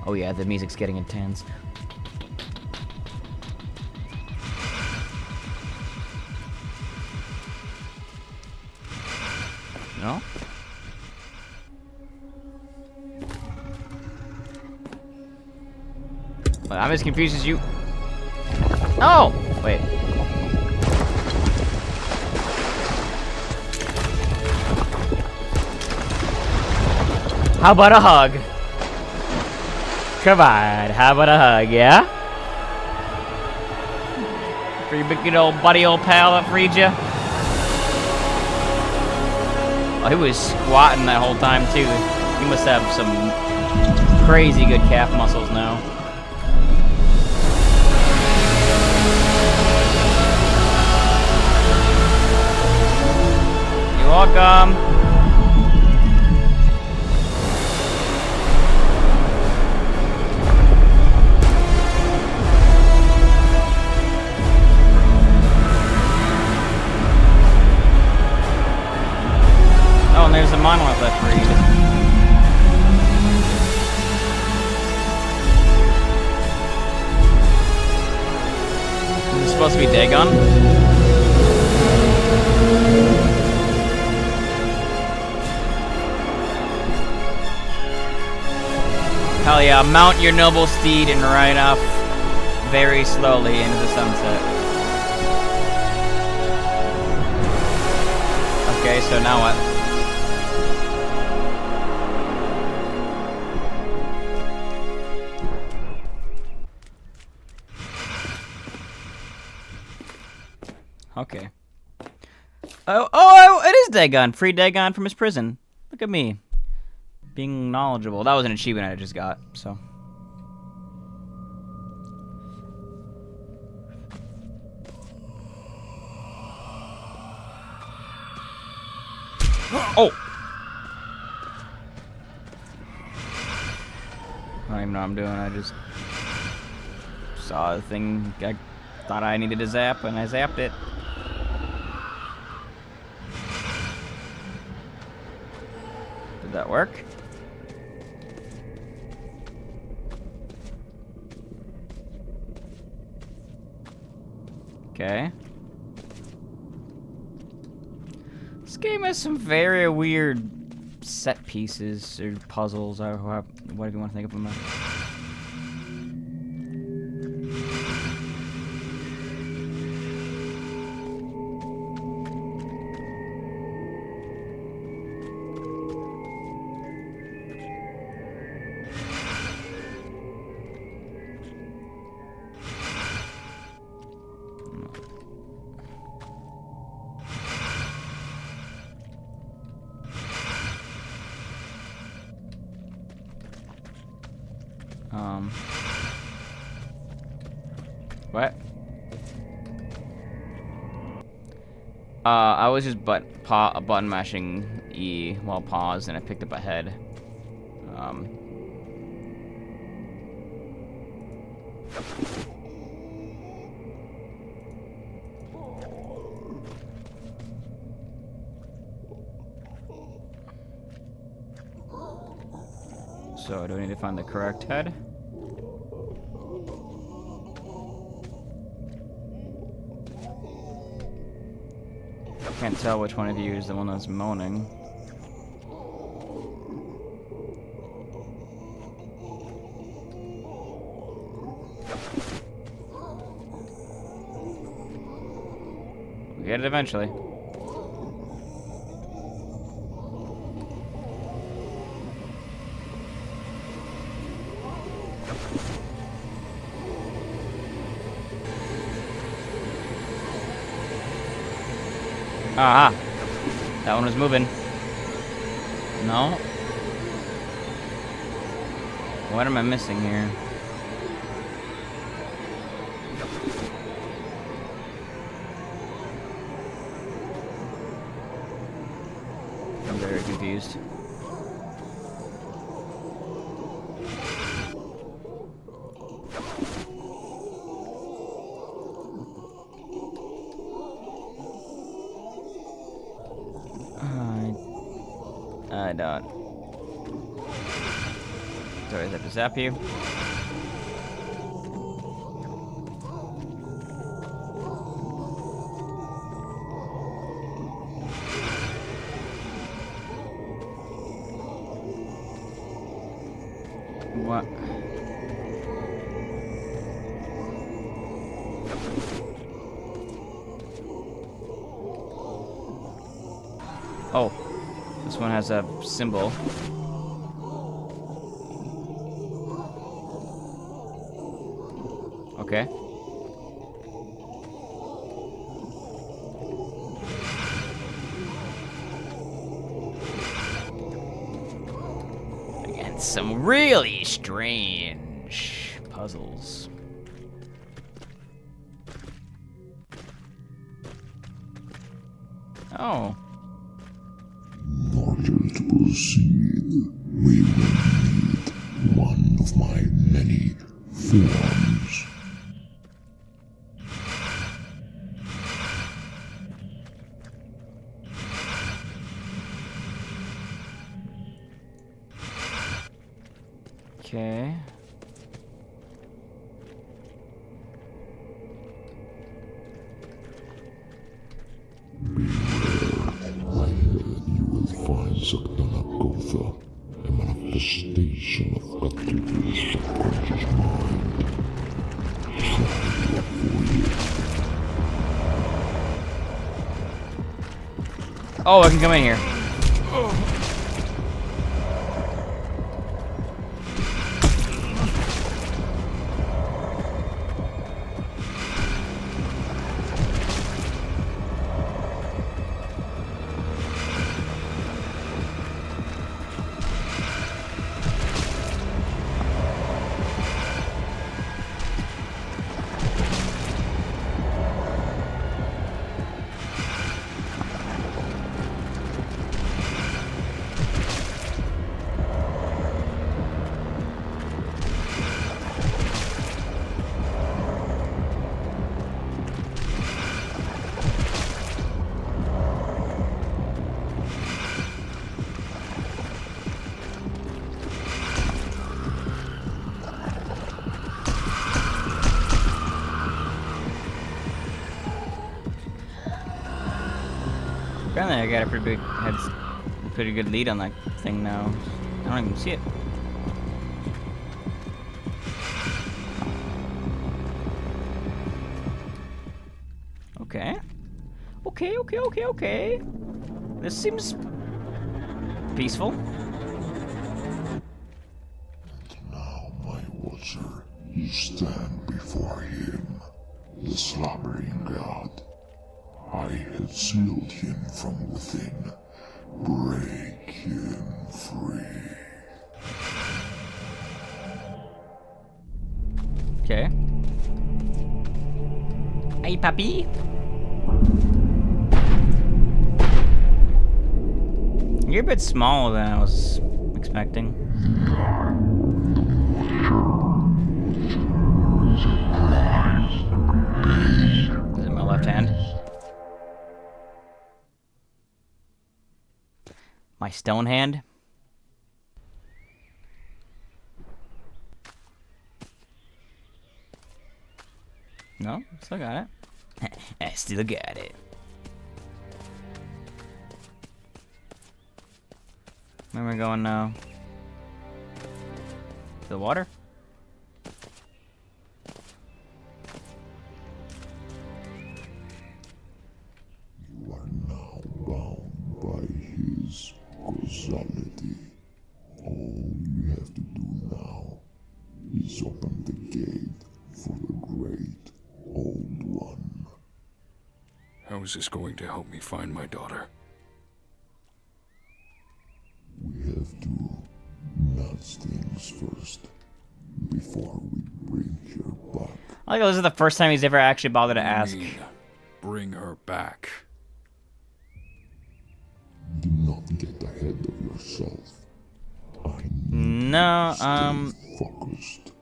Oh yeah, the music's getting intense. No? Well, I'm as confused as you. Oh! Wait. How about a hug? Come on, how about a hug, yeah? For your big good old buddy, old pal that freed you? Oh, he was squatting that whole time, too. He must have some crazy good calf muscles now. You're welcome. Oh, and there's a monolith left for you. Is this supposed to be Dagon? Hell yeah, mount your noble steed and ride off very slowly into the sunset. Okay, so now what? Okay. Oh, it is Dagon. Free Dagon from his prison. Look at me. Being knowledgeable. That was an achievement I just got, so. Oh! I don't even know what I'm doing. I just saw the thing I thought I needed to zap, and I zapped it. Did that work? Okay. This game has some very weird set pieces or puzzles or whatever you want to think of them as. What? I was just button mashing E while paused, and I picked up a head. So, do I need to find the correct head? Can't tell which one of you is the one that's moaning. We get it eventually. Ah, that one was moving. No? What am I missing here? I'm very confused. I don't. Sorry, I have to zap you. What? Oh, this one has a symbol. Okay. And some really strange puzzles. Oh.
In order to proceed, we will need one of my many forms.
Okay.
I heard you will find Sakdana Gotha, a manifestation affected your subconscious mind. Try to avoid it.
Oh, I can come in here. Apparently I got a pretty good lead on that thing now. I don't even see it. Okay. Okay. This seems peaceful.
Now, my watcher, you stand before him, the slumbering god. I have sealed him from within. Break him free.
Okay. Hey, puppy. You're a bit smaller than I was expecting. Is it my left hand? My stone hand? No, still got it. I still got it. Where am I going now? The water?
You are now bound by his causality. All you have to do now is open the gate for the great old one.
How is this going to help me find my daughter?
We have to nudge things first before we bring her back.
I like how this is the first time he's ever actually bothered to ask.
Bring her back.
Do not get ahead of yourself. I need
No,
to stay focused.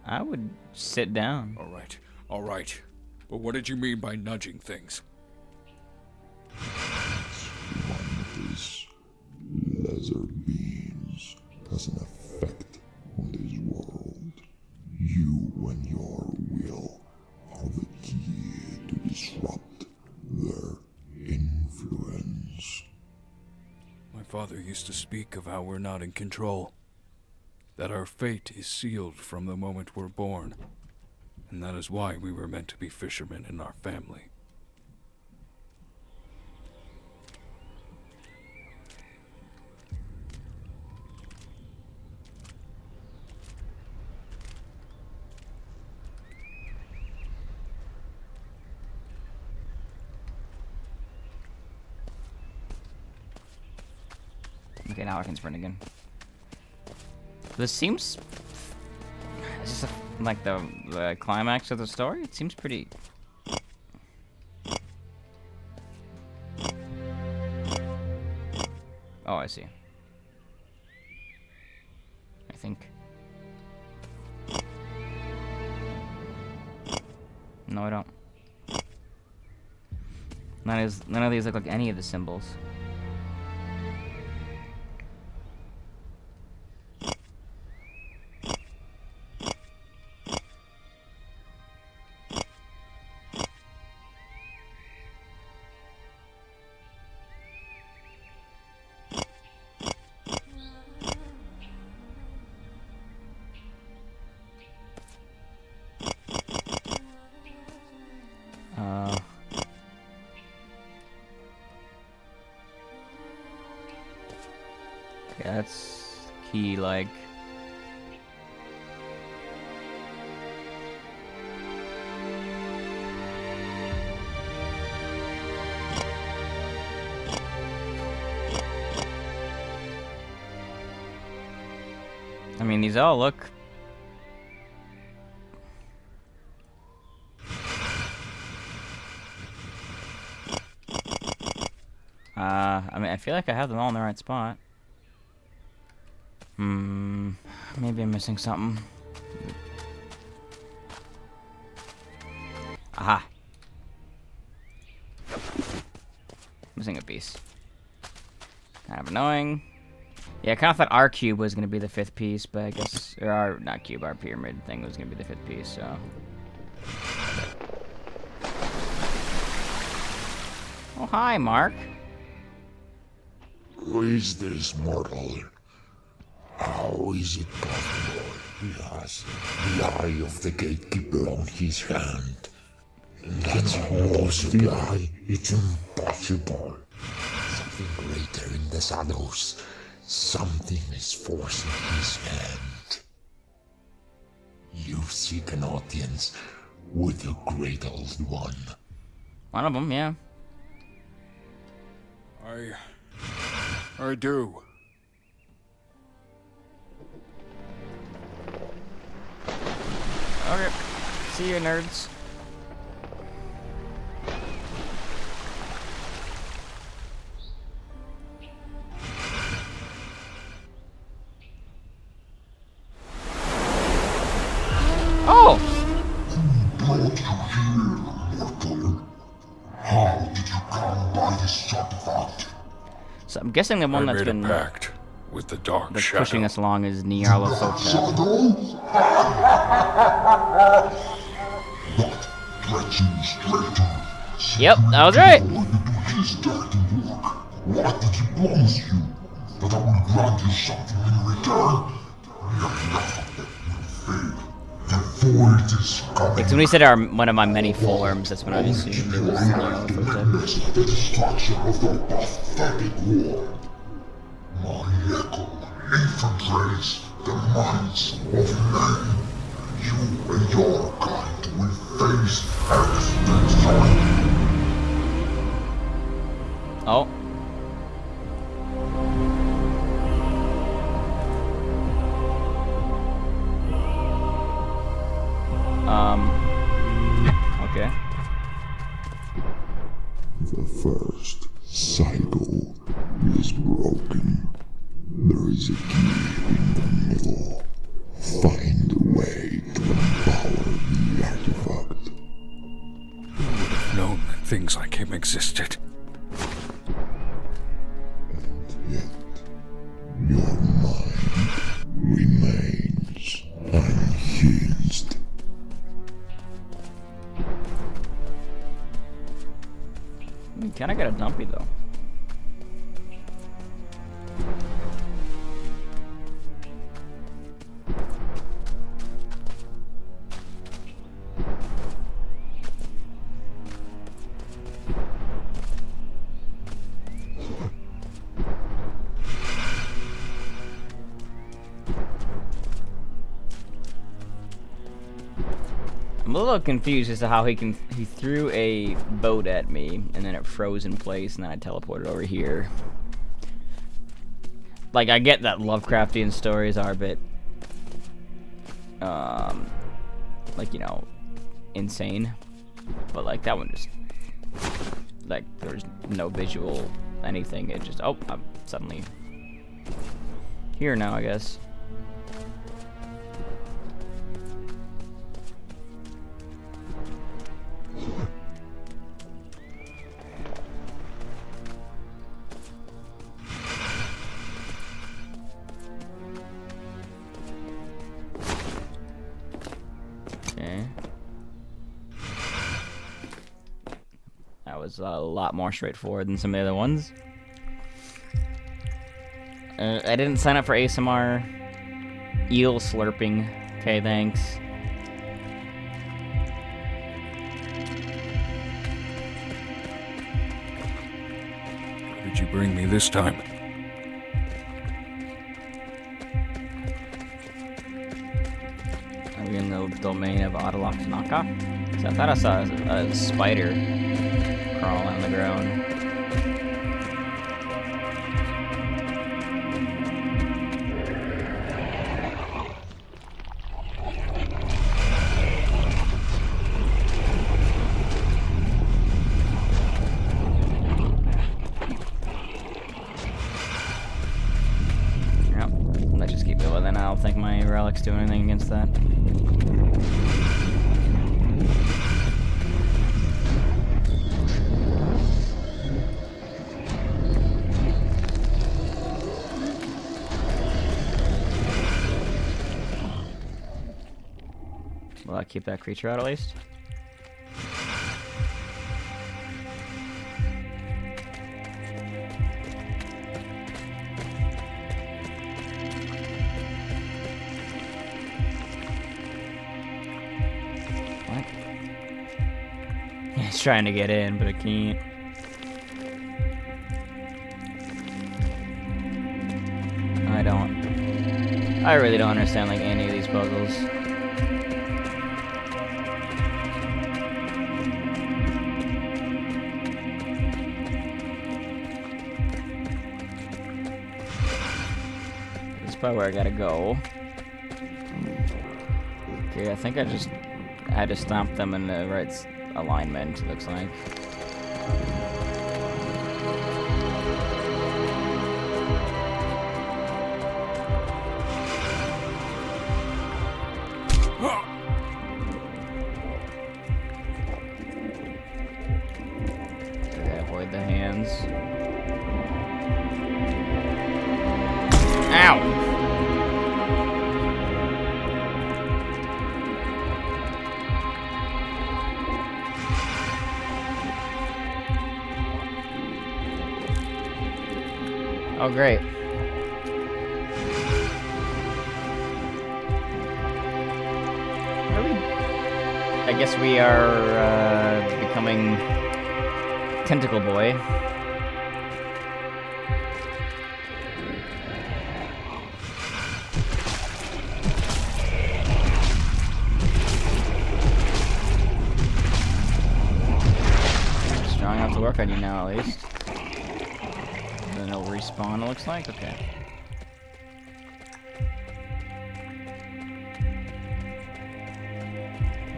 I would sit down.
All right. But what did you mean by nudging things?
One of these laser beams has an effect on this world. You and your will are the key to disrupt their influence.
My father used to speak of how we're not in control. That our fate is sealed from the moment we're born. And that is why we were meant to be fishermen in our family.
Okay, now I can sprint again. This seems... Is this like the climax of the story? It seems pretty... Oh, I see. I think. No, I don't. None of these look like any of the symbols. That's key, like. I mean, these all look. I mean, I feel like I have them all in the right spot. Maybe I'm missing something. Aha. Missing a piece. Kind of annoying. Yeah, I kind of thought our cube was going to be the 5th piece, but I guess, or our, not cube, our pyramid thing was going to be the 5th piece, so. Oh, hi, Mark.
Who is this mortal? How is it possible he has the eye of the gatekeeper on his hand? That's almost the eye. It's impossible. Something greater in the shadows. Something is forcing his hand. You seek an audience with the Great Old One.
One of them, yeah.
I do.
Okay. See you, nerds. Oh!
Brought you here, mortal. How did you come by this artifact?
So I'm guessing the one
I
that's
made
been
a pact with the dark
that's
shadow.
pushing us along is Nyarlathotep.
Shadow? What brought you straight to?
Yep, that was right.
Going to do his dirty work. What did he promise you? That I will grant you something in return? Enough of that will fade. The void is coming.
Because when he said one of my many forms, that's when I assumed it was Nyarlathotep.
Witness the destruction of the pathetic war. My echo infiltrates the minds of men. You and your kind will face extinction.
Oh. Okay.
The first cycle is broken. There is a key in the middle. Find a way to empower the artifact.
Who would have known that things like him existed?
And yet, your mind remains unhinged.
Can I get a dumpy though? I'm a little confused as to how he threw a boat at me and then it froze in place and then I teleported over here. Like, I get that Lovecraftian stories are a bit like, you know, insane, but like that one just, like, there's no visual anything. It just, oh, I'm suddenly here now, I guess. Okay. That was a lot more straightforward than some of the other ones. I didn't sign up for ASMR eel slurping. Okay, thanks.
What did you bring me this time?
domain of Autolock. So I thought I saw a spider crawling on the ground. Let's just keep going, then I don't think my relic's doing anything against that. Will I keep that creature out at least? What? It's trying to get in, but it can't. I really don't understand like any of these puzzles. This is probably where I gotta go. Okay, I think I just had to stomp them in the right alignment, it looks like. The hands. Ow! Oh, great. Really? I guess we are becoming Tentacle Boy. Strong enough to work on you now, at least. Then it'll respawn, it looks like. Okay.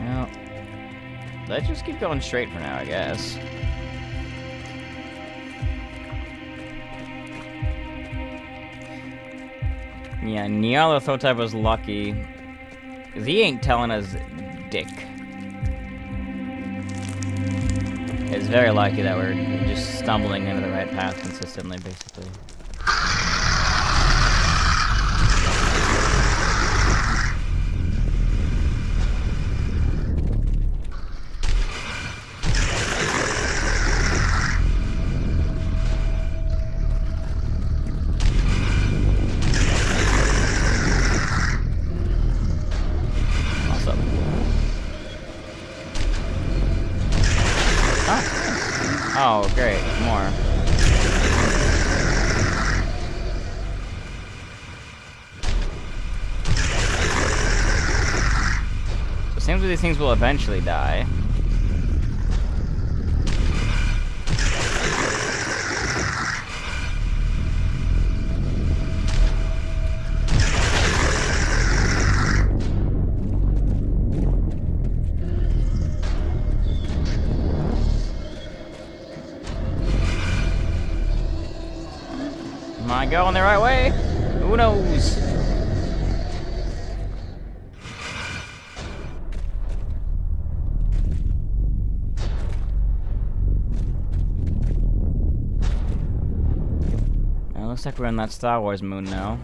Well, let's just keep going straight for now, I guess. Yeah, Nyarlathotep was lucky, because he ain't telling us dick. It's very lucky that we're just stumbling into the right path consistently, basically. Oh, great. More. So it seems like these things will eventually die. Am I going the right way? Who knows? It looks like we're on that Star Wars moon now.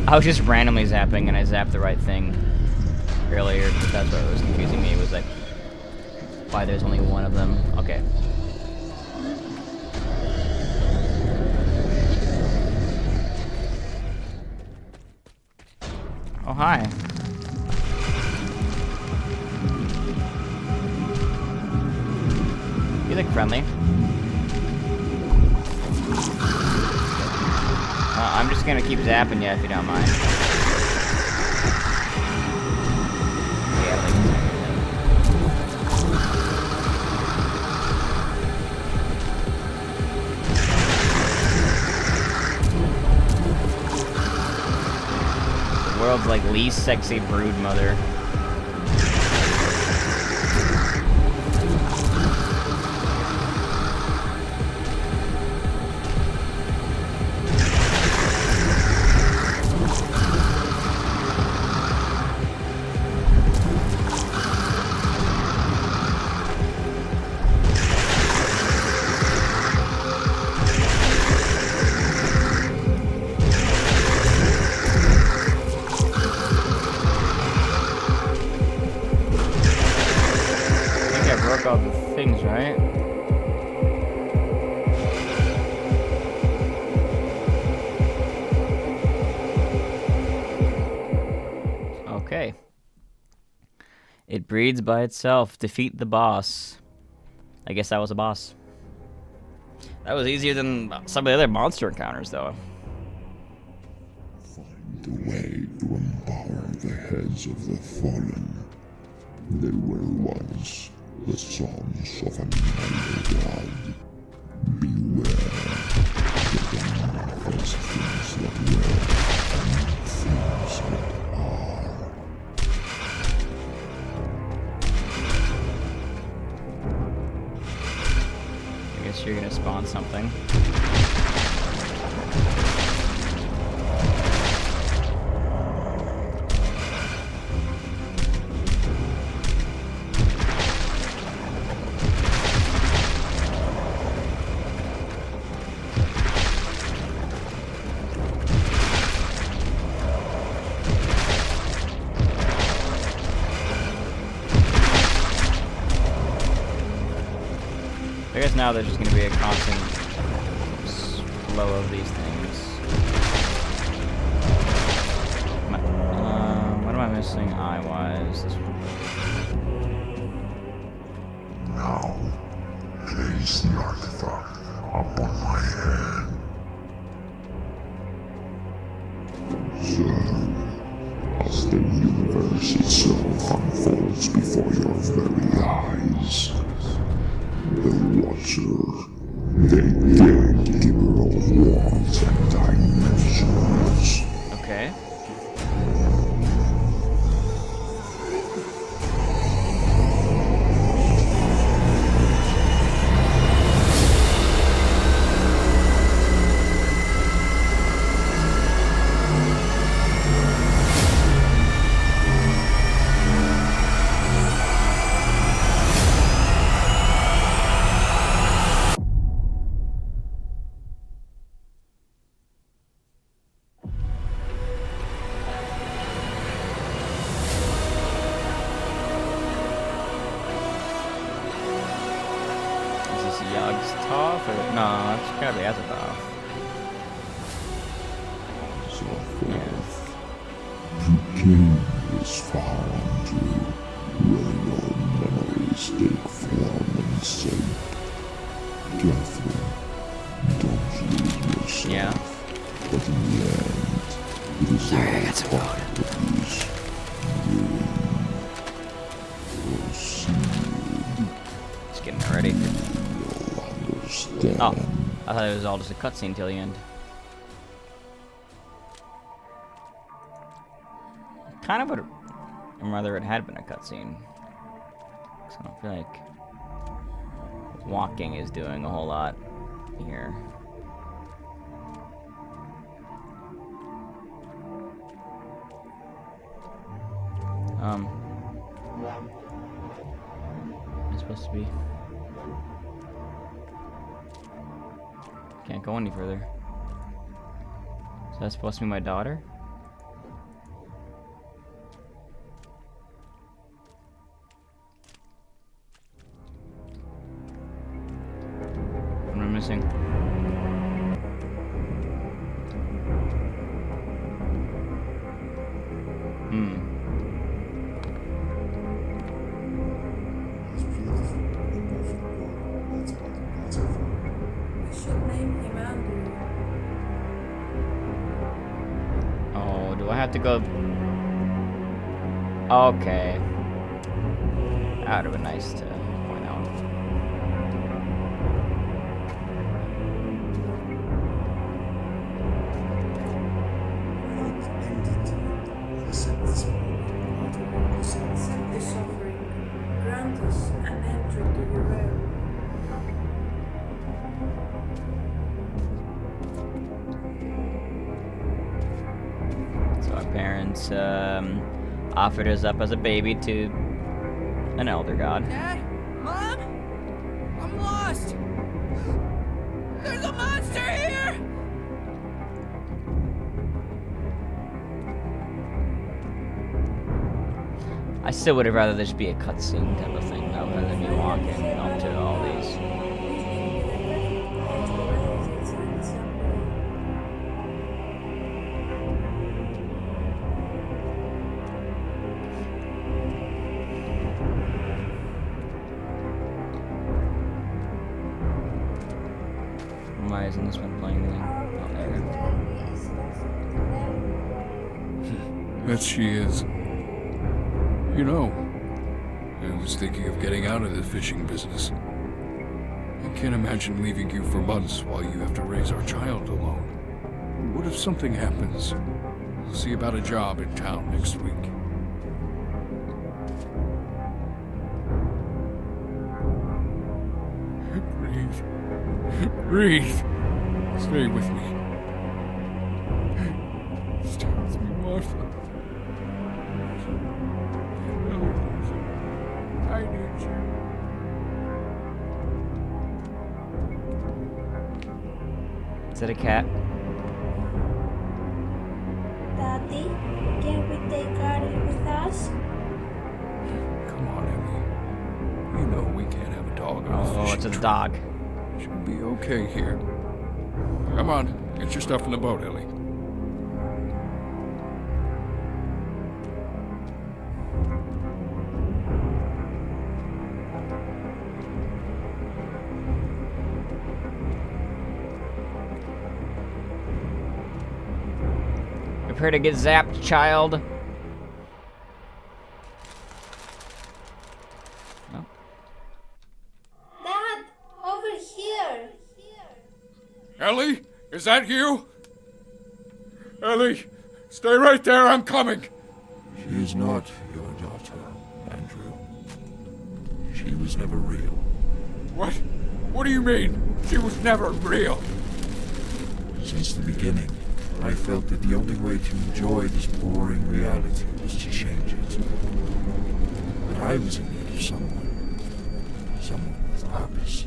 I was just randomly zapping, and I zapped the right thing earlier, but that's what was confusing me. It was like, why there's only one of them. Okay. Oh, hi. You look friendly. I'm just gonna keep zapping you if you don't mind. Yeah, like the world's like least sexy brood mother. All the things, right? Okay. It breeds by itself. Defeat the boss. I guess that was a boss. That was easier than some of the other monster encounters, though.
Find a way to empower the heads of the fallen. They were once the sons of another god. Beware, that they manifest things that were and things that are.
I guess you're gonna spawn something. I guess now there's just going to be a constant flow of these things. What am I missing eye-wise?
Now, place the artifact upon my head. So, as the universe itself unfolds before your very eyes, the Watcher, the gatekeeper of worlds and dimensions.
Okay. Yogg-Sothoth? Or no, it's gotta be Azathoth.
So forth, you came this far unto where your memories take form and shape. Careful, don't lose yourself.
Yeah.
But in the end, it is
Sorry, I got some
part of this dream. Proceed.
Just getting it ready.
Understand.
Oh, I thought it was all just a cutscene till the end. Kind of would rather it had been a cutscene. Cause I don't feel like walking is doing a whole lot here. Am I supposed to be? Can't go any further. Is that supposed to be my daughter? missing.
He's beautiful, the perfect boy. Let's put him beautiful.
We should name him Andrew.
Oh, do I have to go? Okay. That would have been nice to point out.
Without entity, accept this moment, not all yourself.
Accept this offering. Grant us an entry to your realm.
So our parents offered us up as a baby to an elder god.
Dad? Mom? I'm lost! There's a monster here!
I still would have rather this be a cutscene type of thing, rather than me walking up to all these. Why isn't this one playing anything? Oh, there.
Yes, she is. You know, I was thinking of getting out of the fishing business. I can't imagine leaving you for months while you have to raise our child alone. What if something happens? We'll see about a job in town next week. Breathe. Breathe. Stay with me. Stay with me, Martha. I need you.
Is that a cat?
Daddy, can we take Carly with us?
Come on, Emmy. You know we can't have a dog on a
Oh,
fishing
it's a
trip.
dog.
She'll be okay here. Come on, get your stuff in the boat, Ellie.
Prepare to get zapped, child. No.
Dad, over here.
Ellie, is that you? Ellie, stay right there, I'm coming.
She is not your daughter, Andrew. She was never real.
What? What do you mean? She was never real.
Since the beginning, I felt that the only way to enjoy this boring reality was to change it. But I was in need of someone. Someone with purpose.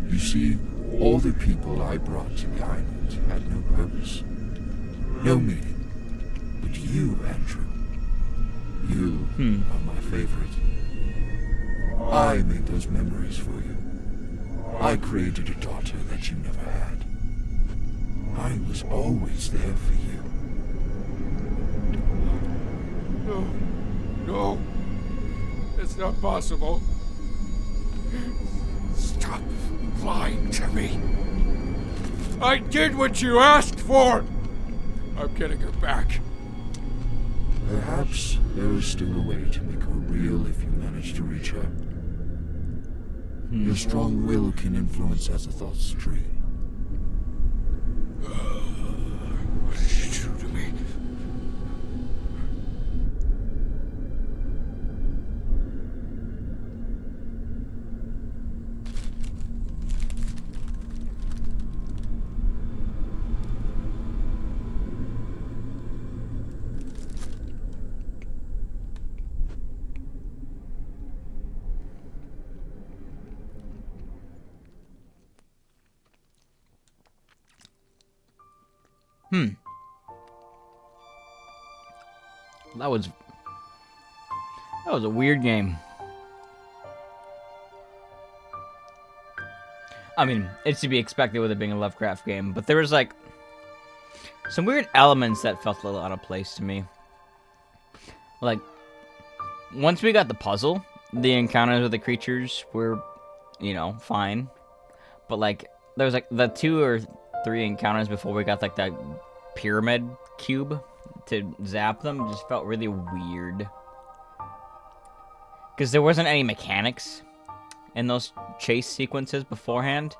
You see, all the people I brought to the island had no purpose. No meaning. But you, Andrew. You are my favorite. I made those memories for you. I created a daughter that you never had. I was always there for you.
No. No. It's not possible. Stop lying to me. I did what you asked for. I'm getting her back.
Perhaps there is still a way to make her real if you manage to reach her. Your strong will can influence as a thought stream.
What did you do to me?
That was a weird game. I mean, it's to be expected with it being a Lovecraft game, but there was like some weird elements that felt a little out of place to me. Like, once we got the puzzle, the encounters with the creatures were, you know, fine. But like, there was like the 2 or 3 encounters before we got like that pyramid cube to zap them just felt really weird. Because there wasn't any mechanics in those chase sequences beforehand,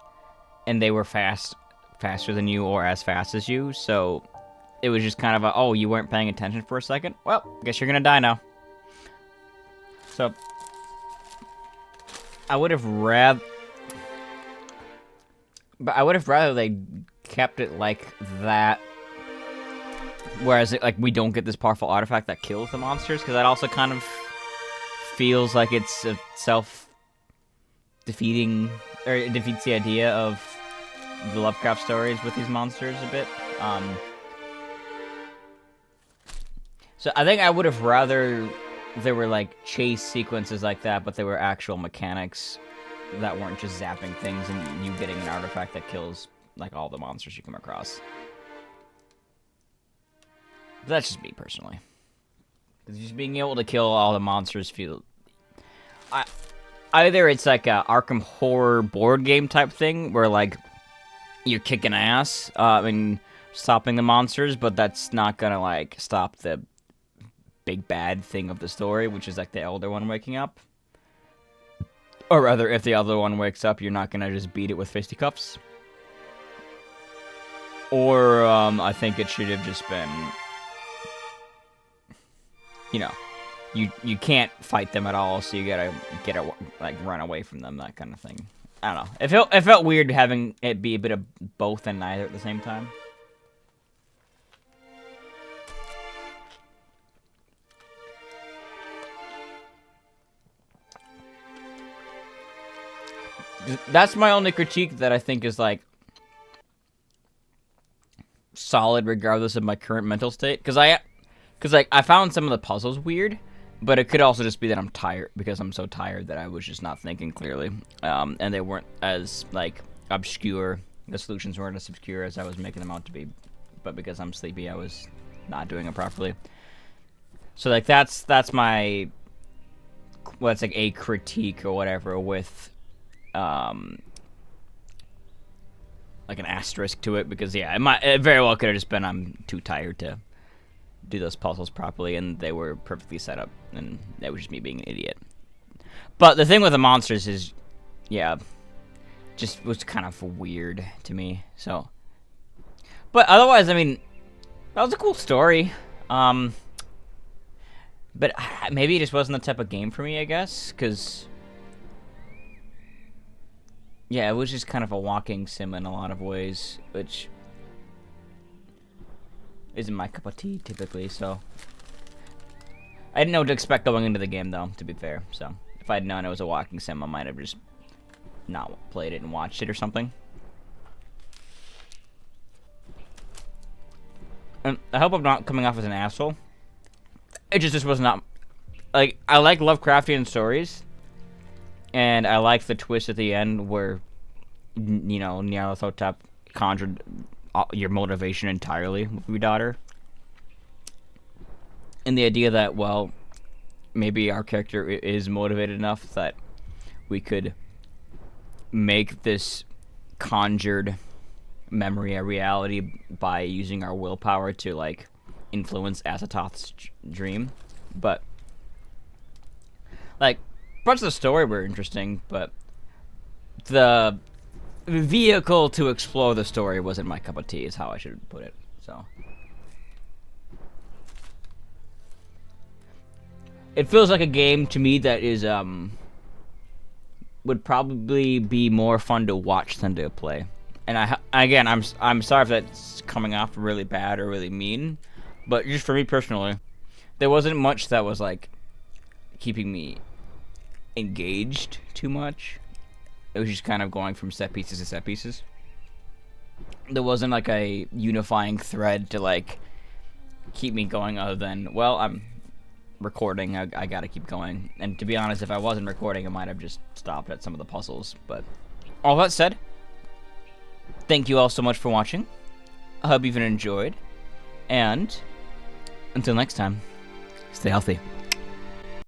and they were faster than you or as fast as you, so it was just kind of a, oh, you weren't paying attention for a second? Well, guess you're gonna die now. So, I would have rather they kept it like that, whereas like we don't get this powerful artifact that kills the monsters, because that also kind of feels like it's a self-defeating, or it defeats the idea of the Lovecraft stories with these monsters a bit. So I think I would have rather there were like chase sequences like that, but there were actual mechanics that weren't just zapping things and you getting an artifact that kills like all the monsters you come across. But that's just me personally. Just being able to kill all the monsters feel... Either it's like a Arkham Horror board game type thing, where like you're kicking ass and stopping the monsters, but that's not gonna like stop the big bad thing of the story, which is like the elder one waking up. Or rather, if the other one wakes up, you're not gonna just beat it with fisticuffs. Or I think it should have just been, you know, you can't fight them at all, so you gotta like run away from them, that kind of thing. I don't know. It felt weird having it be a bit of both and neither at the same time. That's my only critique that I think is like solid regardless of my current mental state, because like I found some of the puzzles weird, but it could also just be that I'm tired, because I'm so tired that I was just not thinking clearly, and they weren't as like obscure. The solutions weren't as obscure as I was making them out to be, but because I'm sleepy, I was not doing it properly. So like that's my, well, it's like a critique or whatever with like an asterisk to it, because yeah, it very well could have just been I'm too tired to do those puzzles properly, and they were perfectly set up, and that was just me being an idiot. But the thing with the monsters is, yeah, just was kind of weird to me. So, but otherwise, I mean, that was a cool story. But maybe it just wasn't the type of game for me, I guess, because yeah, it was just kind of a walking sim in a lot of ways, which isn't my cup of tea typically, so I didn't know what to expect going into the game, though, to be fair. So if I'd known it was a walking sim, I might have just not played it and watched it or something. And I hope I'm not coming off as an asshole. It just was not, like, I like Lovecraftian stories, and I like the twist at the end where, you know, Nyarlathotep conjured your motivation entirely with your daughter. And the idea that, well, maybe our character is motivated enough that we could make this conjured memory a reality by using our willpower to, like, influence Azathoth's dream. But, like, parts of the story were interesting, but the vehicle to explore the story wasn't my cup of tea, is how I should put it. So it feels like a game to me that is would probably be more fun to watch than to play. And again, I'm sorry if that's coming off really bad or really mean, but just for me personally, there wasn't much that was like keeping me engaged too much. It was just kind of going from set pieces to set pieces. There wasn't like a unifying thread to like keep me going, other than, well, I'm recording, I gotta keep going. And to be honest, if I wasn't recording, I might have just stopped at some of the puzzles. But all that said, thank you all so much for watching. I hope you've enjoyed. And until next time, stay healthy.